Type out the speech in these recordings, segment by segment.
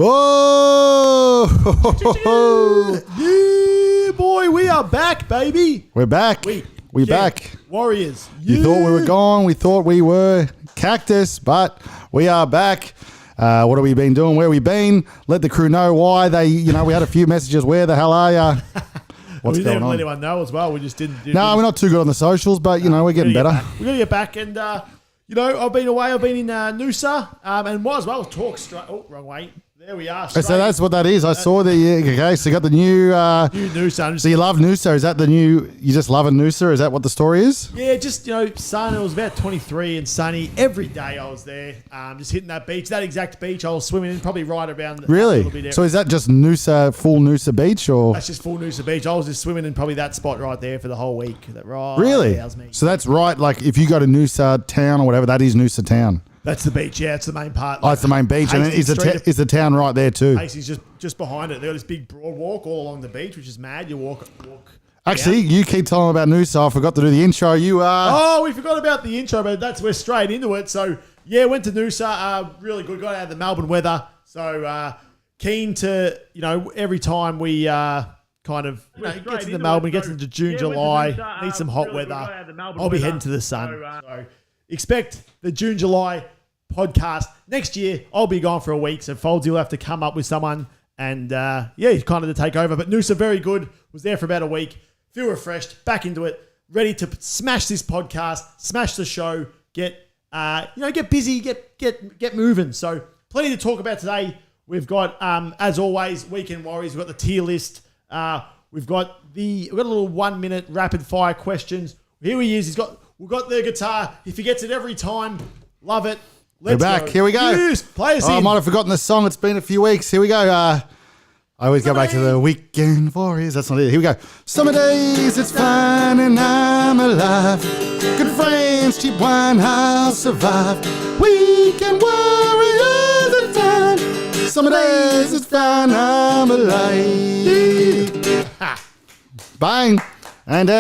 Whoa! Yeah, boy, we are back, baby. We're back. We're back. Warriors. You thought we were gone. We thought we were cactus, but we are back. What have we been doing? Where we been? Let the crew know why they, we had a few messages. Where the hell are you? What's we going never on? let anyone know as well. We just didn't. No, we're not too good on the socials, but, we're getting better. We're going to get back. And, I've been away. I've been in Noosa and might as well talk straight. Oh, wrong way. There we are. So that's what that is. I saw okay, so you got the new... new Noosa. So you love Noosa. Is that the new... You just love Noosa? Is that what the story is? Yeah, just, sun. It was about 23 and sunny. Every day I was there. Just hitting that beach. That exact beach I was swimming in. Probably right around... Really? So is that just Noosa, full Noosa beach or... That's just full Noosa beach. I was just swimming in probably that spot right there for the whole week. Really? That was me. So that's right. Like if you go to Noosa town or whatever, that is Noosa town. That's the beach, yeah. It's the main part. Oh, it's the main beach. And then is the town right there too? Hastings just behind it. They've got this big broad walk all along the beach, which is mad. You walk. Actually, you keep telling about Noosa. I forgot to do the intro. Oh, we forgot about the intro, but we're straight into it. So, yeah, went to Noosa. Really good. Got out of the Melbourne weather. So, keen to, every time we kind of gets into Melbourne, gets into June, July, need some hot weather. I'll be heading to the sun. So expect the June, July podcast next year. I'll be gone for a week, so Foldsy will have to come up with someone and, he's kind of to take over. But Noosa, very good. Was there for about a week. Feel refreshed, back into it, ready to smash this podcast, smash the show, get busy, get moving. So plenty to talk about today. We've got, as always, Weekend Warriors. We've got the tier list. We've got a little 1 minute rapid fire questions. Here he is. We've got the guitar. If he gets it every time, love it. We're back. Here we go. Yes, play us in. I might have forgotten the song. It's been a few weeks. Here we go. I always go back to the Weekend Warriors. That's not it. Here we go. Summer days, it's fine and I'm alive. Good friends, cheap wine, I'll survive. Weekend Warriors, it's fine. Summer days, it's fine, I'm alive. Bang. And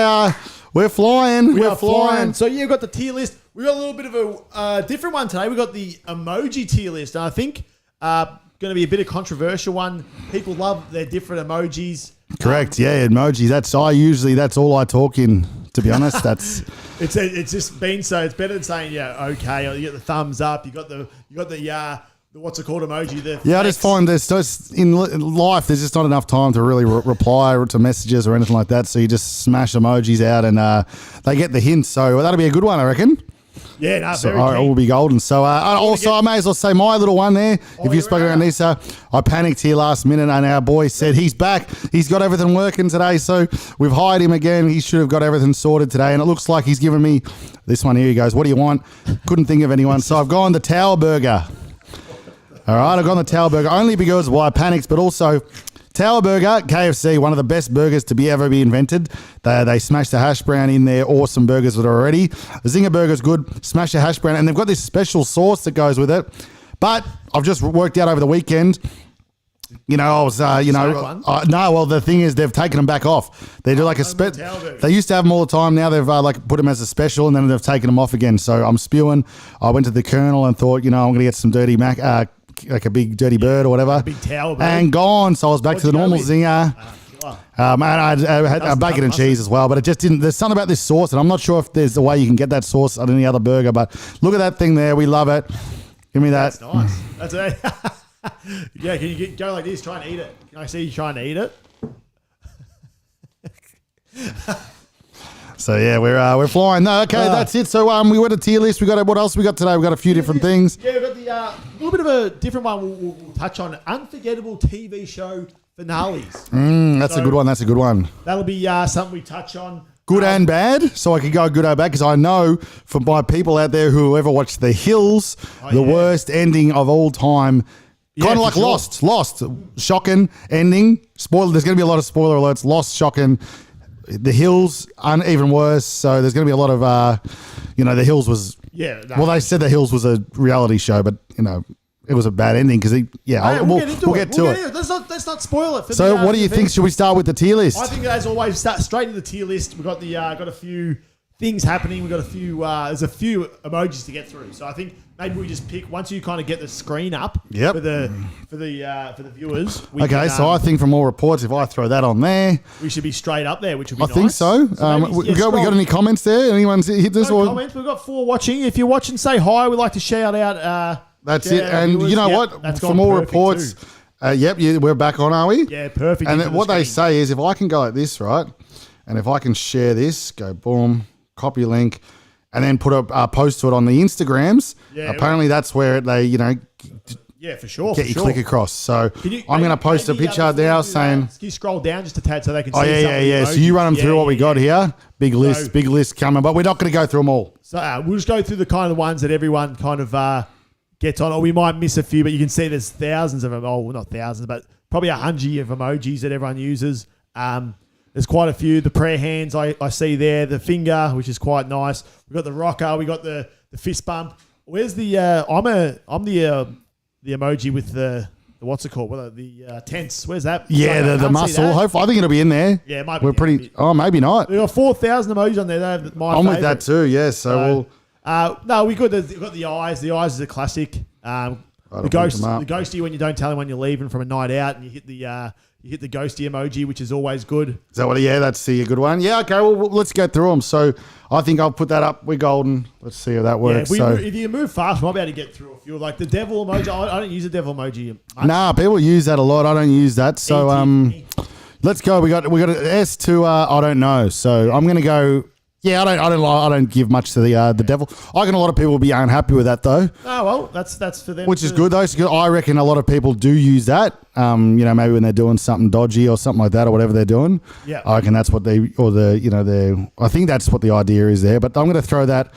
we're flying. We're flying. So, yeah, we've got the tier list. We've got a little bit of a different one today. We've got the emoji tier list. And I think going to be a bit of controversial one. People love their different emojis. Correct. Yeah, emoji. That's all I talk in, to be honest. That's it's just been so. It's better than saying, okay. Or you got the thumbs up. You got the what's it called emoji? I just find there's just in life there's just not enough time to really reply to messages or anything like that. So you just smash emojis out and they get the hint. So that'll be a good one, I reckon. Yeah, no, so very it will be golden. So I may as well say my little one there. If you've spoken about Nisa, I panicked here last minute and our boy said he's back. He's got everything working today. So we've hired him again. He should have got everything sorted today. And it looks like he's given me this one here. He goes, what do you want? Couldn't think of anyone. So I've gone the Tower Burger. All right, I've gone the Tower Burger only because, I panicked, but also Tower Burger, KFC, one of the best burgers to ever be invented. They smash the hash brown in their awesome burgers that are already. The Zinger Burger's good, smash the hash brown, and they've got this special sauce that goes with it. But I've just worked out over the weekend, I was, the thing is they've taken them back off. They do like they used to have them all the time. Now they've put them as a special and then they've taken them off again. So I'm spewing. I went to the Colonel and thought, I'm going to get some dirty mac, like a big dirty bird or whatever. A big towel bird. And gone. So I was back to the normal Zinger. And I had bacon and cheese as well, but it just didn't. There's something about this sauce, and I'm not sure if there's a way you can get that sauce on any other burger, but look at that thing there. We love it. Give me that. That's nice. That's it. Yeah, can you go like this? Try and eat it. Can I see you trying to eat it? So yeah, we're flying. No, okay, that's it. So we went a tier list. We got what else we got today? We got a few different things. Yeah, we got the little bit of a different one. We'll touch on unforgettable TV show finales. That's a good one. That's a good one. That'll be something we touch on. Good and bad, so I could go good or bad because I know from my people out there who ever watched The Hills, the worst ending of all time. Kind of like sure. Lost, shocking ending. Spoiler. There's going to be a lot of spoiler alerts. Lost, shocking. The Hills, even worse. So there's going to be a lot of, The Hills was. Yeah. No. Well, they said The Hills was a reality show, but it was a bad ending because we'll get to it. Let's not spoil it. So what do you think? Should we start with the tier list? I think as always, start straight into the tier list. We've got got a few things happening. We've got a few. There's a few emojis to get through. So I think maybe we just pick once you kind of get the screen up Yep. for the viewers. Okay, so I think for more reports, if I throw that on there, we should be straight up there, which would be I nice. think so. Maybe, we got any comments there? Anyone's hit this? no Or comments. We've got 4 watching. If you're watching, say hi. We'd like to shout out. that's shout it. out our And viewers. you know Yep, what? that's For gone more perfect reports, too. we're back on, are we? Yeah, perfect. And into the what they screen. say is if I can go like this, right? And if I can share this, go boom, copy link, and then put a post to it on the Instagrams, Yeah. apparently that's where they, Yeah, for sure. get for your sure. click across. So You- I'm going to post a maybe, picture before now you do that, saying, can you scroll down just a tad so they can see oh, yeah, some of the yeah. So emojis? you run them through Yeah, what we yeah, got yeah. here. Big list coming, but we're not going to go through them all. So we'll just go through the kind of ones that everyone kind of gets on, or we might miss a few, but you can see there's thousands of them. Oh, well, not thousands, but probably 100 of emojis that everyone uses. There's quite a few. The prayer hands I see there, the finger, which is quite nice. We've got the rocker, we got the fist bump. Where's the I'm the emoji with the what's it called? What the tense? Where's that? Yeah, Sorry, I the can't see muscle. that. Hopefully, I think it'll be in there. Yeah, it might be We're there, pretty. maybe. Oh, maybe not. We've got 4,000 emojis on there. They're my I'm with favourite. that too. Yeah. So we'll. No, we good. We've got the eyes. The eyes is a classic. The ghosty when you don't tell him when you're leaving from a night out, and you hit the ghosty emoji, which is always good. Is that what? Yeah, that's a good one. Yeah. Okay. Well, let's go through them. So I think I'll put that up. We're golden. Let's see how that works. Yeah, if you move fast, we might be able to get through a few. Like the devil emoji, I don't use the devil emoji much. Nah, people use that a lot. I don't use that. So let's go. We got an S to I don't know. So I'm gonna go. Yeah, I don't give much to the devil. I reckon a lot of people will be unhappy with that though. Oh well, that's for them. Which is good though. So I reckon a lot of people do use that. Maybe when they're doing something dodgy or something like that, or whatever they're doing. Yeah. I reckon that's what I think that's what the idea is there. But I'm going to throw that.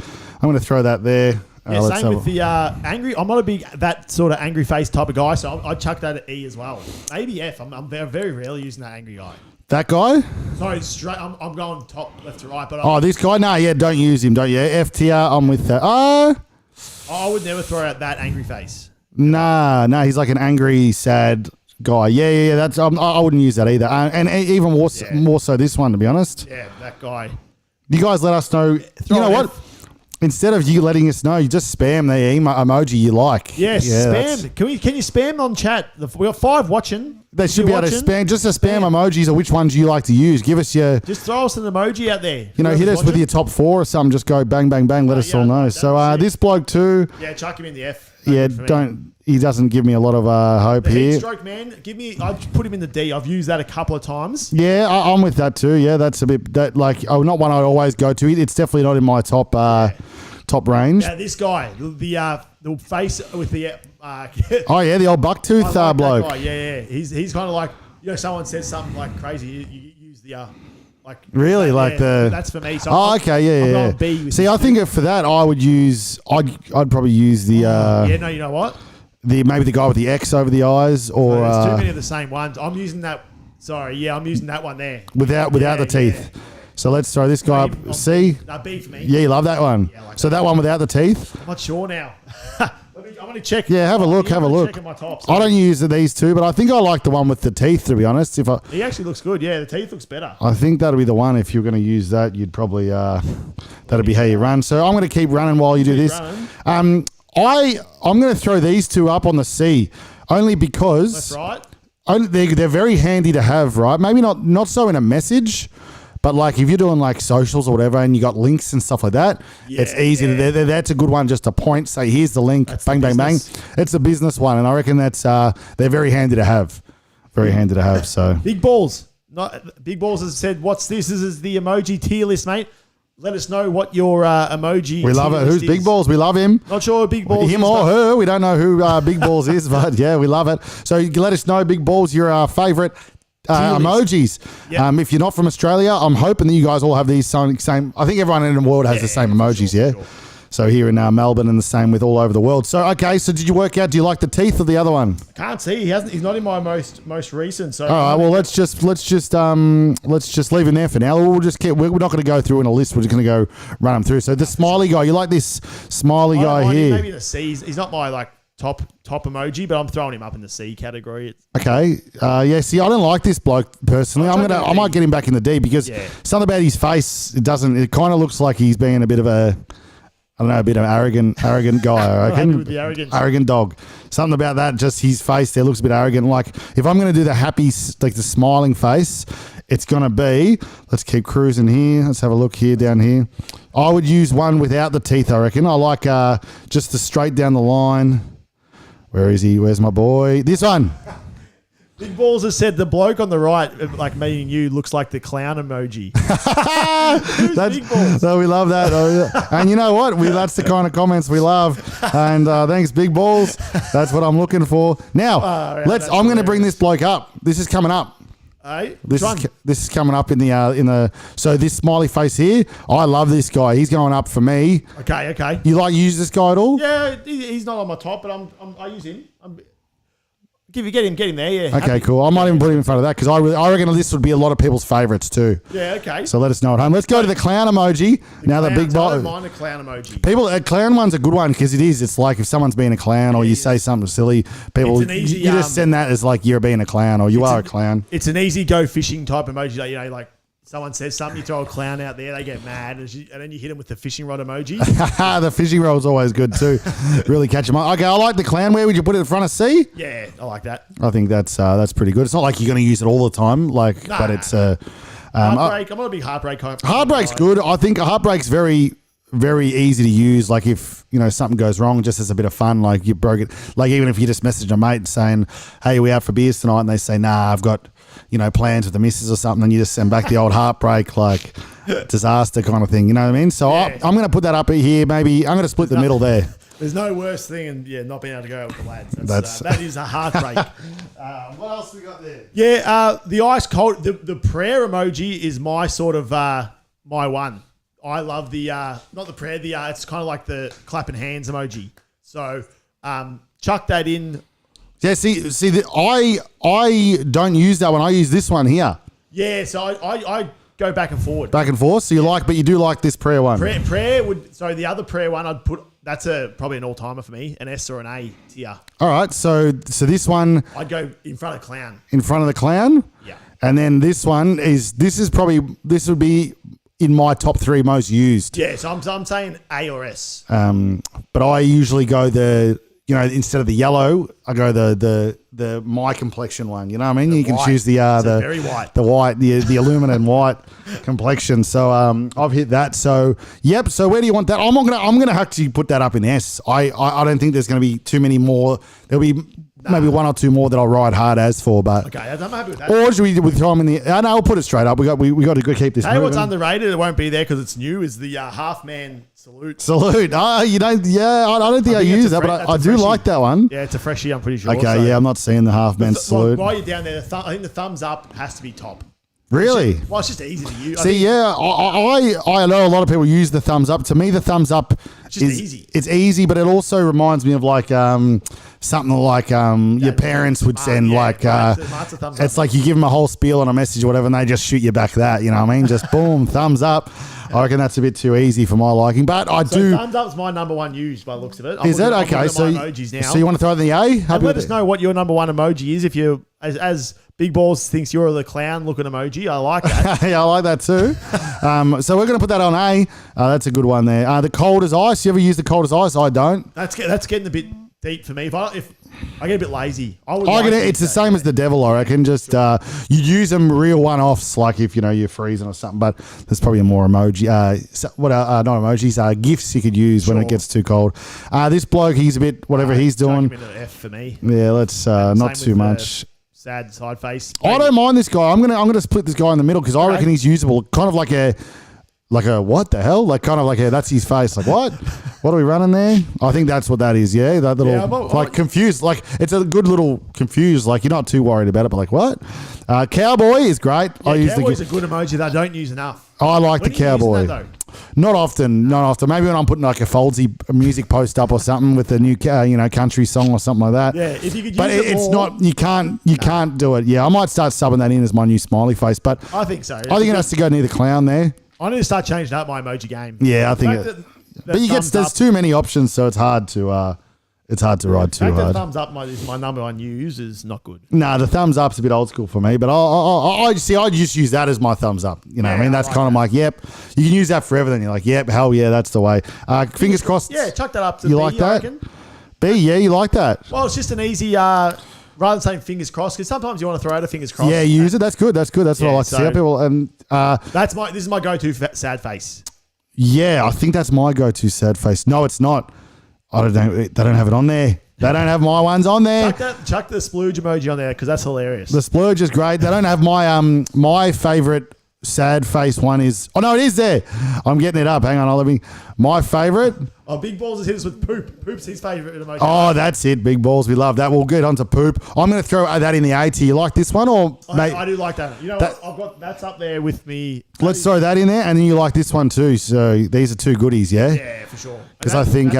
there. Yeah, same with the angry. I'm not a big that sort of angry face type of guy, so I'd chuck that at E as well. Maybe F. I'm very rarely using that angry guy. That guy? Sorry, straight. I'm going top left to right, but This guy? No, yeah, don't use him, don't you? F tier, I'm with that. I would never throw out that angry face. Nah, he's like an angry, sad guy. Yeah. That's I wouldn't use that either. And even more so this one, to be honest. Yeah, that guy. You guys let us know. You know what? Instead of you letting us know, you just spam the emoji you like. Yes, spam. Can you spam on chat? We got 5 watching. They should be able to spam emojis or which ones you like to use. Give us your. Just throw us an emoji out there. Hit us with your top 4 or something. Just go bang, bang, bang. Let us all know. So this bloke too. Yeah, chuck him in the F. Yeah, he doesn't give me a lot of hope the here. heat stroke man, I'd put him in the D. I've used that a couple of times. Yeah, I'm with that too. Yeah, that's a bit not one I'd always go to. It's definitely not in my top range. Yeah, this guy, the face with the. Oh yeah, the old bucktooth like bloke. That guy. Yeah. He's kind of like someone says something like crazy. You use the Really, that's for me. So okay, yeah. B with See, I think for that I would use. I'd probably use the. you know what? Maybe the guy with the X over the eyes, or there's too many of the same ones. I'm using that. Sorry, I'm using that one there without the teeth. Yeah. So let's throw this guy up. C. B for me. Yeah, you love that one. Yeah, I like so that one without the teeth. I'm not sure now. I'm going to check. Yeah, have a look. Check my tops. I don't use these two, but I think I like the one with the teeth, to be honest. He actually looks good. Yeah, the teeth looks better. I think that'll be the one. If you're going to use that, you'd probably that'll be how you run. So I'm going to keep running while you do this. I'm going to throw these two up on the C, only because that's right. They're very handy to have, right? Maybe not so in a message. But like if you're doing like socials or whatever and you got links and stuff like that, it's easy. That's a good one just to point, say, here's the link, bang, bang, bang. It's a business one. And I reckon that's they're very handy to have. Very handy to have. So Big Balls. Big Balls has said, what's this? This is the emoji tier list, mate. Let us know what your emoji we love it. Who's is. Big Balls? We love him. Not sure who Big Balls him is. or her. We don't know who Big Balls is, but yeah, we love it. So you can let us know, Big Balls, your favourite emojis. Yep. If you're not from Australia, I'm hoping that you guys all have these same. I think everyone in the world has the same emojis. Sure. So here in Melbourne and the same with all over the world. So okay, so did you work out? Do you like the teeth or the other one? I can't see. He's not in my most recent. So all right. Well, let's just leave him there for now. We're not going to go through in a list. We're just going to go run them through. So the smiley guy, you like this smiley guy here? Maybe the C. He's not my top emoji, but I'm throwing him up in the C category. Okay. Yeah. See, I don't like this bloke personally. I might get him back in the D because something about his face. It kind of looks like he's being a bit of a arrogant guy. I reckon. With the arrogant dog. Something about that. Just his face there looks a bit arrogant. Like if I'm going to do the happy, like the smiling face, it's going to be. Let's keep cruising here. Let's have a look here down here. I would use one without the teeth. I reckon. I like just the straight down the line. Where is he? Where's my boy? This one. Big Balls has said the bloke on the right, like meeting you, looks like the clown emoji. Who's Big Balls? So we love that. And you know what? That's the kind of comments we love. And thanks, Big Balls. That's what I'm looking for. Now, I'm going to bring this bloke up. This is coming up. Hey, this is coming up in the so this smiley face here. I love this guy. He's going up for me. Okay. You use this guy at all? Yeah, he's not on my top, but I use him. Get him there. Yeah. Okay, cool. I might even put him in front of that because I reckon this would be a lot of people's favourites too. Yeah. Okay. So let us know at home. Let's go to the clown emoji. The big I don't mind a clown emoji. A clown one's a good one because it's like if someone's being a clown or you say something silly, people you just send that as like you're being a clown or you are a clown. It's an easy go fishing type emoji. Like someone says something, you throw a clown out there, they get mad, and then you hit them with the fishing rod emoji. The fishing rod's always good too. Really catch them up. Okay, I like the clown. Where would you put it in front of C? Yeah, I like that. I think that's pretty good. It's not like you're going to use it all the time, but it's Heartbreak. I'm not a big heartbreak. Heartbreak's good. I think a heartbreak's very, very easy to use. Like if something goes wrong, just as a bit of fun, like you broke it. Like even if you just message a mate saying, "Hey, we out for beers tonight," and they say, "Nah, I've got plans with the missus or something," and you just send back the old heartbreak, like disaster kind of thing. You know what I mean? So I'm going to put that up here. Maybe I'm going to split the middle there. There's no worse thing than not being able to go out with the lads. That is a heartbreak. What else we got there? Yeah, the ice cold, the prayer emoji is my sort of my one. I love the not the prayer, it's kind of like the clapping hands emoji. So chuck that in. Yeah, I don't use that one. I use this one here. Yeah, so I go back and forward. Back and forth. So but you do like this prayer one. Prayer would. So the other prayer one, I'd put. That's probably an all timer for me, an S or an A tier. All right. So this one, I'd go in front of clown. In front of the clown. Yeah. And then this one this would be in my top 3 most used. Yeah. So I'm saying A or S. But I usually go instead of the yellow, I go the my complexion one. You know what I mean? You can choose the very white, the white, the aluminum white complexion. So I've hit that. So yep. So where do you want that? I'm gonna actually put that up in S. I don't think there's gonna be too many more. There'll be maybe 1 or 2 more that I'll ride hard as for. But okay, I'm happy with that. Or should we throw them in the? No, I'll put it straight up. We got to go keep this. Hey, what's underrated? It won't be there because it's new. Is the half man salute? Salute. You don't. Yeah, I don't think I use that, but I do like that one. Yeah, it's a freshie. I'm pretty sure. Okay, so. Yeah, I'm not seeing the half man salute. While you're down there, I think the thumbs up has to be top. Really? It's just easy to use. I know a lot of people use the thumbs up. To me, the thumbs up is easy. It's easy, but it also reminds me of like something like your parents would send. It's like you give them a whole spiel on a message or whatever, and they just shoot you back that. You know what I mean? Just boom, thumbs up. I reckon that's a bit too easy for my liking, but thumbs up's my number 1 used by the looks of it. Is that okay? So you want to throw it in the A? And let us know what your number 1 emoji is. If you as Big Balls thinks you're the clown looking emoji, I like that. Yeah, I like that too. So we're going to put that on A. That's a good one there. The cold as ice. You ever use the cold as ice? I don't. That's getting a bit deep for me. If I get a bit lazy, it's the same as the devil, I reckon. Just you use them real one-offs, like if you're freezing or something. But there's probably a more emoji. Not emojis? Gifts you could use when it gets too cold. This bloke, he's a bit whatever he's doing. Give it an F for me. Yeah, let's not too much. Sad side face. I don't mind this guy. I'm gonna split this guy in the middle because I reckon he's usable. Kind of like a what the hell? Like kind of like that's his face. Like what? What are we running there? I think that's what that is. Yeah, that little confused. Like it's a good little confused. Like you're not too worried about it, but like what? Cowboy is great. Yeah, cowboy's a good emoji that I don't use enough. I like the cowboy. Not often. Maybe when I'm putting like a Foldsy music post up or something with a new country song or something like that. Yeah, if you could use but it's more, not. You can't do it. Yeah, I might start subbing that in as my new smiley face. But I think so. I think it has to go near the clown there. I need to start changing up my emoji game. Yeah, I think. But there's too many options, so it's hard to It's hard to ride The too fact that hard. thumbs up is my number one use is not good. Nah, the thumbs up's a bit old school for me, but I just use that as my thumbs up. You know what I mean? That's kind of like, yep. You can use that forever. Then you're like, yep, hell yeah, that's the way. Fingers crossed. Yeah, chuck that up to You B, like I that? reckon. B, yeah, you like that? Well, it's just an easy, rather than saying fingers crossed, because sometimes you want to throw out a fingers crossed. Yeah, you use it. That's good. That's good. That's what I like to see. People and this is my go-to sad face. yeah, I think that's my go-to sad face. No, it's not. I don't know. They don't have it on there. They don't have my ones on there. Chuck the splooge emoji on there because that's hilarious. The splurge is great. They don't have my favorite sad face one is. Oh no, it is there. I'm getting it up. Hang on, let me. My favorite. Oh, Big Balls is hit us with poop. Poop's his favorite emoji. Oh, that's it. Big balls. We love that. We'll get on to poop. I'm going to throw that in the A tier. You like this one or? I do like that. You know what? I've got that's up there with me. Let's throw that in there, and then you like this one too. So these are two goodies, yeah. Yeah, for sure. Because I think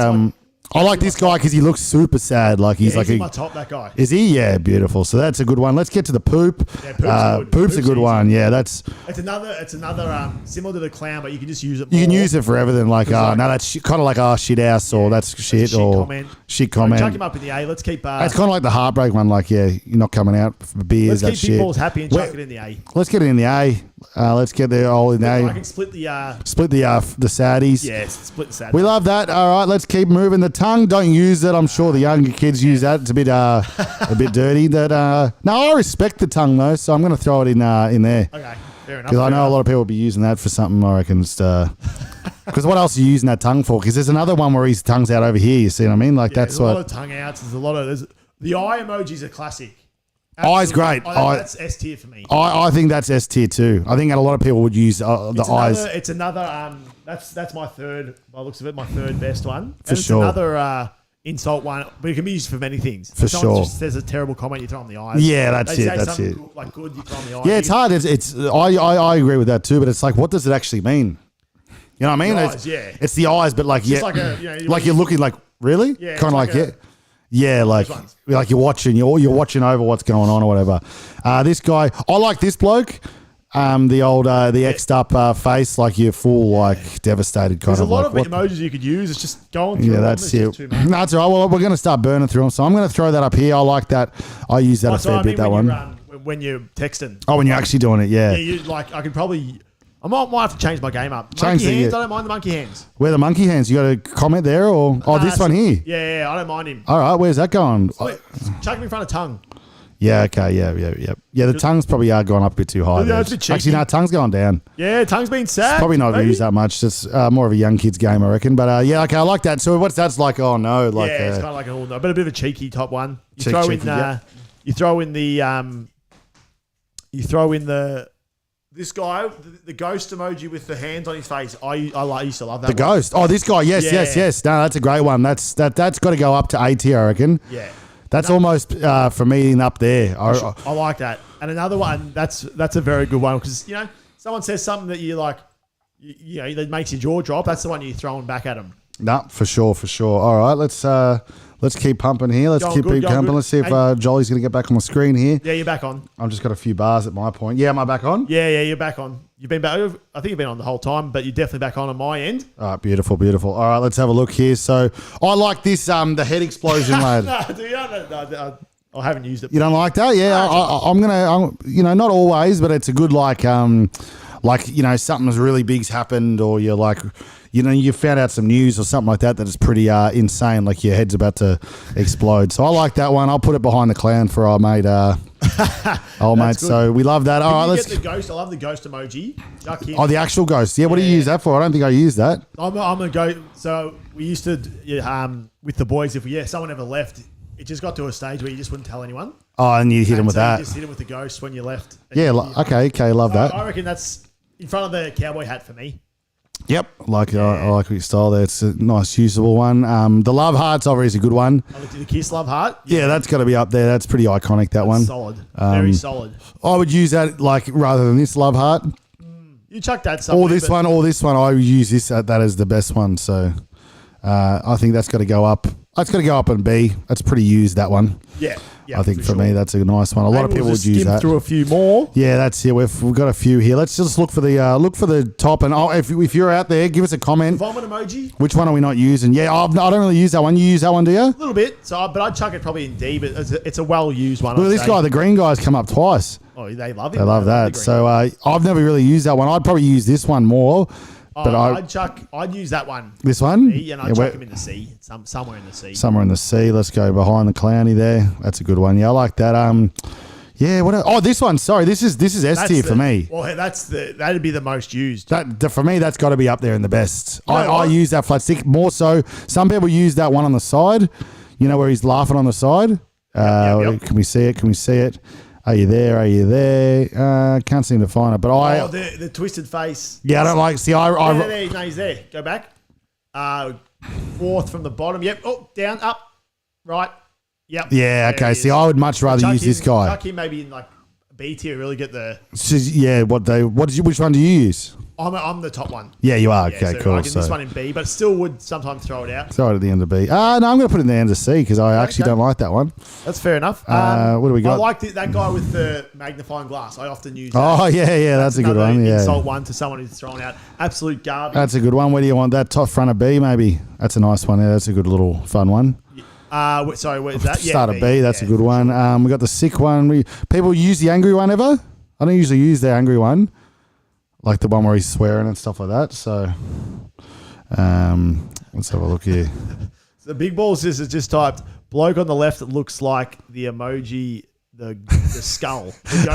I like this guy because he looks super sad. Like he's like in my top. That guy. Is he? Yeah, beautiful. So that's a good one. Let's get to the poop. Yeah, poop's a good one. Yeah, that's. It's another similar to the clown, but you can just use it. You can use it forever. Then like, no, that's kind of like shit house or that's shit or shit comment. Chuck him up in the A. Let's keep. It's kind of like the heartbreak one. Like, yeah, you're not coming out for beers. Let's keep Big balls happy and chuck it in the A. Let's get it in the A. Let's get the all in the A. I can split the saddies. Yeah, split the saddies. We love that. All right, let's keep moving. The tongue, don't use it. I'm sure the younger kids use that. It's a bit dirty. No, I respect the tongue though, so I'm going to throw it in there. Okay, fair enough. Because I know a lot of people will be using that for something. I reckon. Because what else are you using that tongue for? Because there's another one where his tongue's out over here. You see what I mean? Like that's there's a lot of tongue outs. The eye emoji's a classic. Eye's great. That's S tier for me. I think that's S tier too. I think a lot of people would use the eyes. It's another. That's my third. By the looks of it, my third best one. For sure. It's another insult one, but it can be used for many things. For sure. Just says a terrible comment, you throw on the eyes. Yeah, that's it. That's it. Like good, you throw on the eyes. Yeah, it's hard. I agree with that too. But it's like, what does it actually mean? You know what I mean? It's the eyes, but like, like you're looking like, really? Yeah, kind of like yeah, like you're watching over what's going on or whatever. This guy, I like this bloke. The X'd up face, like you're full, like devastated kind There's of. a lot like, of emojis you could use. It's just going through. Yeah, that's it. No, that's all right. Well, we're going to start burning through them, so I'm going to throw that up here. I like that. I use that a fair bit. That one. When you're texting. Oh, when you're actually doing it, yeah. Yeah, I could probably. I might have to change my game up. Monkey hands, I don't mind the monkey hands. Where the monkey hands? You got a comment there or this one here? Yeah, I don't mind him. All right, where's that going? Chuck him in front of tongue. Yeah, okay, yeah. The tongue's probably going up a bit too high. Yeah, it's a bit cheeky. Actually, no, tongue's going down. Yeah, tongue's been sad. It's probably not used that much. It's more of a young kid's game, I reckon. But yeah, okay, I like that. So what's that's like? Oh no, like it's kind of like but a bit of a cheeky top one. You throw in this guy, the ghost emoji with the hands on his face. I used to love that. The ghost. Oh, this guy. Yes. No, that's a great one. That's got to go up to A tier, I reckon. Yeah. That's almost for me up there. I like that. And another one that's a very good one because someone says something that you like, that makes your jaw drop. That's the one you're throwing back at them. No, for sure. All right, let's keep pumping here. Let's keep pumping. Let's see if Jolly's going to get back on the screen here. Yeah, you're back on. I've just got a few bars at my point. Yeah, am I back on? Yeah, you're back on. You've been back. I think you've been on the whole time, but you're definitely back on my end. All right, beautiful. All right, let's have a look here. So I like this, the head explosion, lad. No, I haven't used it. You don't like that? Yeah, I'm not always, but it's a good something's really big's happened, or you're like, you found out some news or something like that is pretty insane, like your head's about to explode. So I like that one. I'll put it behind the clown for our mate. Mate. So we love that. All right, let's get the ghost. I love the ghost emoji. Oh, the actual ghost. Yeah, what do you use that for? I don't think I use that. I'm a ghost. So we used to with the boys. If someone ever left, it just got to a stage where you just wouldn't tell anyone. Oh, and you hit him with that. You just hit him with the ghost when you left. Yeah. Okay. Love that. I reckon that's in front of the cowboy hat for me. Yep, I like your style there. It's a nice, usable one. The love heart's obviously a good one. The kiss love heart. Yeah, that's got to be up there. That's pretty iconic. That's one solid, very solid. I would use that rather than this love heart. You chuck that. Or this one. I would use that as the best one. So I think that's got to go up. That's got to go up and B. That's pretty used, that one. Yeah. Yeah, I think for sure. me that's a nice one. A lot of people would use skim that. through a few more. Yeah, that's it. We've got a few here. Let's just look for the top. And if you're out there, give us a comment. Vomit emoji. Which one are we not using? Yeah, I don't really use that one. You use that one, do you? A little bit. But I'd chuck it probably in D. But it's a well-used one. Look at I'd this say. guy. The green guy's come up twice. Oh, they love it. They love that. So I've never really used that one. I'd probably use this one more. But I'd use that one. This one? B, and I'd chuck him in the C. Somewhere in the C. Somewhere in the C. Let's go behind the clowny there. That's a good one. Yeah, I like that. Yeah. This one. Sorry, this is S tier for me. Well, that'd be the most used. For me, that's got to be up there in the best. You know I use that flat stick more so. Some people use that one on the side. You know where he's laughing on the side. Yep. Can we see it? Can we see it? Are you there? Are you there? Can't seem to find it. But the twisted face. Yeah, I don't like. See, No, he's there. Go back. Fourth from the bottom. Yep. Oh, down, up, right. Yep. Yeah. Okay. See, I would much rather use this guy. Chuck him maybe in like B tier. Really get the. Yeah. Which one do you use? I'm the top one. Yeah, you are. Yeah, Okay, so cool. I get this one in B, but still would sometimes throw it out. Throw it at the end of B. No, I'm going to put it in the end of C because I actually don't like that one. That's fair enough. What do we got? I like that guy with the magnifying glass. I often use that. Oh, yeah, that's a good one. Yeah. Insult one to someone who's throwing out absolute garbage. That's a good one. Where do you want that? Top front of B, maybe? That's a nice one. Yeah, that's a good little fun one. Sorry, what is that? Start of B, that's a good one. We got the sick one. People use the angry one ever? I don't usually use the angry one. Like the one where he's swearing and stuff like that. So, let's have a look here. The big balls is just typed bloke on the left that looks like the emoji, the skull. It's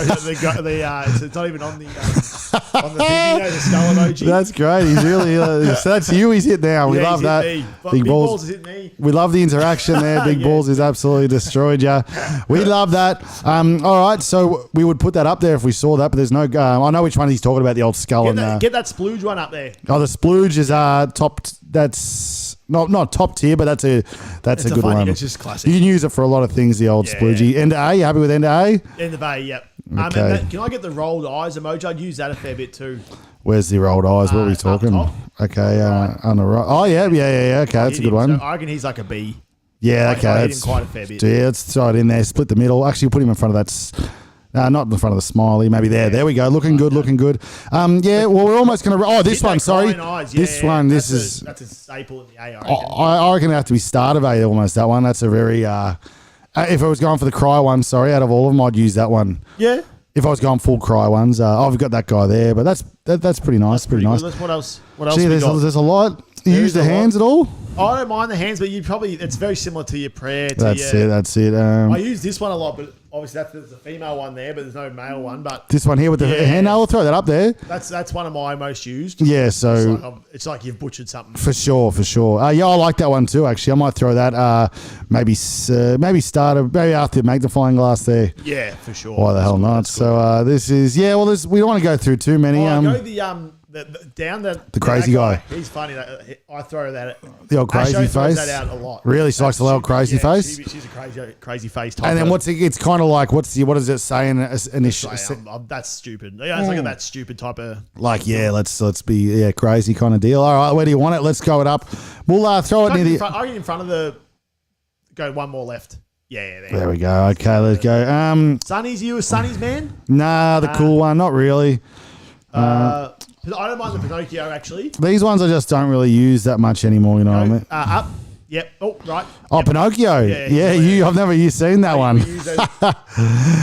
not even on the thing, the skull emoji. That's great. He's really so that's you. He's hit now. We love that. Big balls is hit me. We love the interaction there. Big balls is absolutely destroyed you. We love that. All right, so we would put that up there if we saw that, but there's no. I know which one he's talking about. The old skull Get that splooge one up there. Oh, the splooge is top. That's not top tier, but that's a good one. It's just classic. You can use it for a lot of things. The old sploogey. End of A. You happy with end of A? End of A. Yep. Okay. Can I get the rolled eyes emoji? I'd use that a fair bit too. Where's the rolled eyes? What are we talking? Okay, on the right. Oh yeah. Okay, that's a good one. So I reckon he's like a B. Yeah, okay. I hit him quite a fair bit. Yeah, let's throw it in there. Split the middle. Actually, put him in front of that. Not in front of the smiley. Maybe there. There we go. Looking good. Yeah. Well, we're almost going to. Oh, this one. Sorry. This one. That's a staple in the A. I reckon it have to be start of A. Almost that one. That's a very. If I was going for the cry one, sorry, out of all of them, I'd use that one. Yeah. If I was going full cry ones, we've got that guy there, but that's pretty nice. Pretty nice. What else? Gee, there's a lot. You use the hands at all? I don't mind the hands, but it's very similar to your prayer. That's it. I use this one a lot, but obviously there's a female one there, but there's no male one. But this one here with the hand, I'll throw that up there. That's one of my most used. Yeah, so it's like you've butchered something. For sure. Yeah, I like that one too. Actually, I might throw that. Maybe after magnifying glass there. Yeah, for sure. Why the hell not? So this is we don't want to go through too many. Go the crazy guy. He's funny. I throw that. The old crazy face. Throws that out a lot. Really, she likes the little crazy face. She's a crazy face type. And then it's kind of like what does it say initially? That's stupid. Yeah, it's like that stupid type of let's be crazy kind of deal. All right, where do you want it? Let's go it up. We'll throw it near the. Are you in front of the? Go one more left. Yeah, there we go. Okay, let's go. Sonny's you a Sonny's man? Nah, the cool one, not really. I don't mind the Pinocchio actually. These ones I just don't really use that much anymore. You know what I mean? Up. Yep. Oh, right. Oh, yep. Pinocchio. Yeah, I've never seen that one.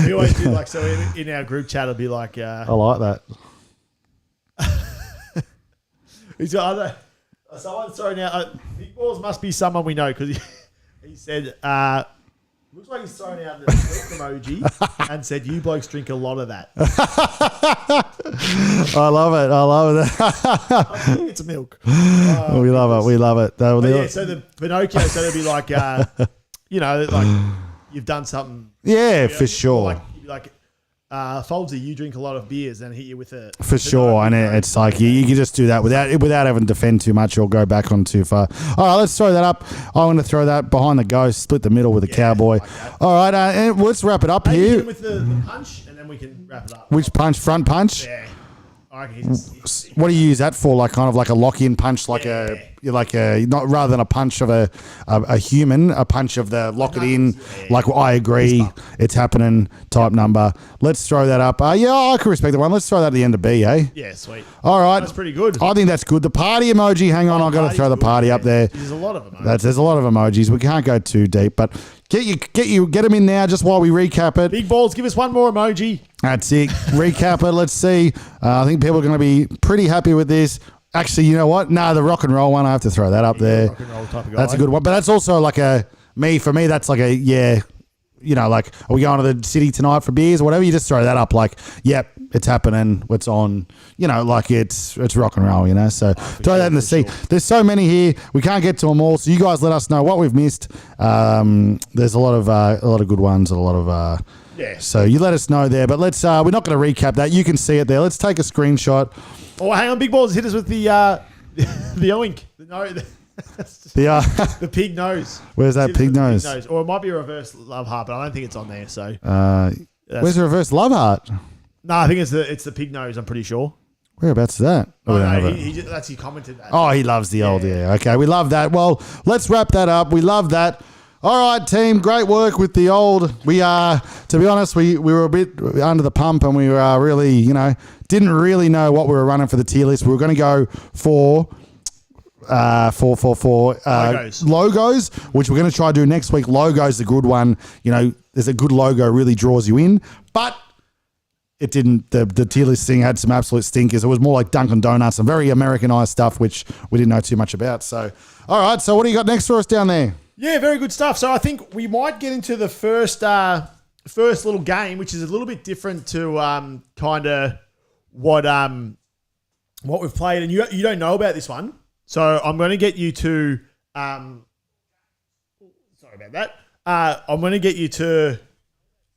We always do like so in our group chat. It'll be like. I like that. Someone's throwing out. Big balls must be someone we know because he said. Looks like he's throwing out the milk emoji and said, "You blokes drink a lot of that." I love it. I think it's milk. We love it. So the Pinocchio, so it'll be like, like you've done something. Yeah, for sure. Like Foldsy, you drink a lot of beers and hit you with a... For sure, and it's like you can just do that without having to defend too much or go back on too far. All right, let's throw that up. I want to throw that behind the ghost, split the middle with the cowboy. Like all right, and let's wrap it up here. With the punch, and then we can wrap it up. Which punch? Front punch? Yeah. What do you use that for? Like kind of like a lock-in punch, like a not rather than a punch of a human, a punch of the lock it in. Like I agree, it's happening type number. Let's throw that up. Yeah, I can respect the one. Let's throw that at the end of B, eh? Yeah, sweet. All right, That's pretty good. I think that's good. The party emoji. Hang on, I've got to throw the party up there. There's a lot of emojis. There's a lot of emojis. We can't go too deep, but get them in now just while we recap it. Big balls, give us one more emoji. That's it. Recap it. Let's see. I think people are going to be pretty happy with this. Actually, you know what? No, the rock and roll one. I have to throw that up there. Rock and roll type of guy. That's a good one. But that's also like for me, that's like like, are we going to the city tonight for beers or whatever? You just throw that up like, yep, it's happening. It's on, like it's rock and roll, So throw that in the sea. Sure. There's so many here. We can't get to them all. So you guys let us know what we've missed. There's a lot of good ones, a lot of, yeah. So you let us know there, but we're not going to recap that. You can see it there. Let's take a screenshot. Oh, hang on, Big Balls, hit us with the oink. The pig nose. Where's that pig nose? Or it might be a reverse love heart, but I don't think it's on there. So where's the reverse love heart? No, I think it's the pig nose. I'm pretty sure. Whereabouts is that? He commented that. Oh, he loves the old, yeah. Okay, we love that. Well, let's wrap that up. We love that. All right, team, great work with the old. We to be honest, we were a bit under the pump and we were really, didn't really know what we were running for the tier list. We were going to go for logos, which we're going to try to do next week. Logo's a good one. There's a good logo, really draws you in. But it didn't. The tier list thing had some absolute stinkers. It was more like Dunkin' Donuts and very Americanized stuff, which we didn't know too much about. So, all right. So what do you got next for us down there? Yeah, very good stuff. So I think we might get into the first little game, which is a little bit different to kind of what we've played, and you don't know about this one. So I'm going to get you to sorry about that. I'm going to get you to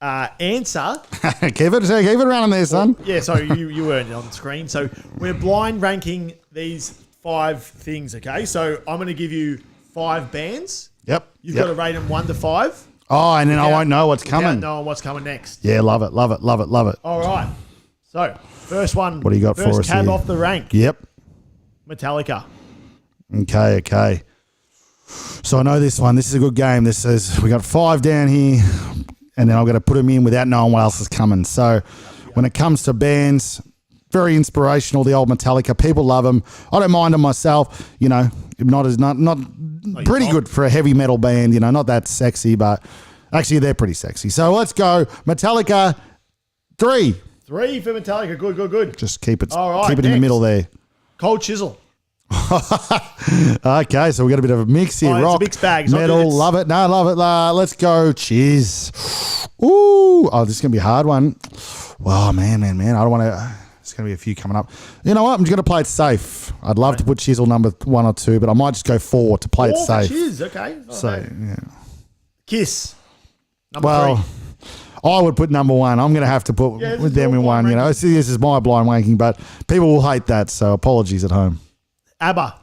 answer. keep it around there, son. Yeah, so you weren't on the screen. So we're blind ranking these 5 things. Okay, so I'm going to give you 5 bands. Yep. You've got to rate them 1 to 5. Oh, and then I won't know what's coming. Without knowing what's coming next. Yeah, love it. All right. So, first one. What do you got for us First cab here? off the rank. Yep. Metallica. Okay. So I know this one. This is a good game. This is, we got 5 down here, and then I'm going to put them in without knowing what else is coming. So when it comes to bands, very inspirational, the old Metallica. People love them. I don't mind them myself. Not pretty good for a heavy metal band. Not that sexy, but actually they're pretty sexy. So let's go Metallica. 3. 3 for Metallica. Good. Just keep it. All right, keep it in the middle there. Cold Chisel. Okay, so we got a bit of a mix here. Rock, rock, it's a mixed bag. It's metal, love it. No, love it. Let's go. Cheers. Ooh, this is gonna be a hard one. Wow, man. I don't want to. There's gonna be a few coming up. You know what? I'm just gonna play it safe. I'd love to put Chisel number 1 or 2, but I might just go 4 to play it safe. Cheers. Okay. Yeah. Kiss. Number 3. I would put number 1. I'm going to have to put with them in 1. This is my blind wanking, but people will hate that. So apologies at home. ABBA.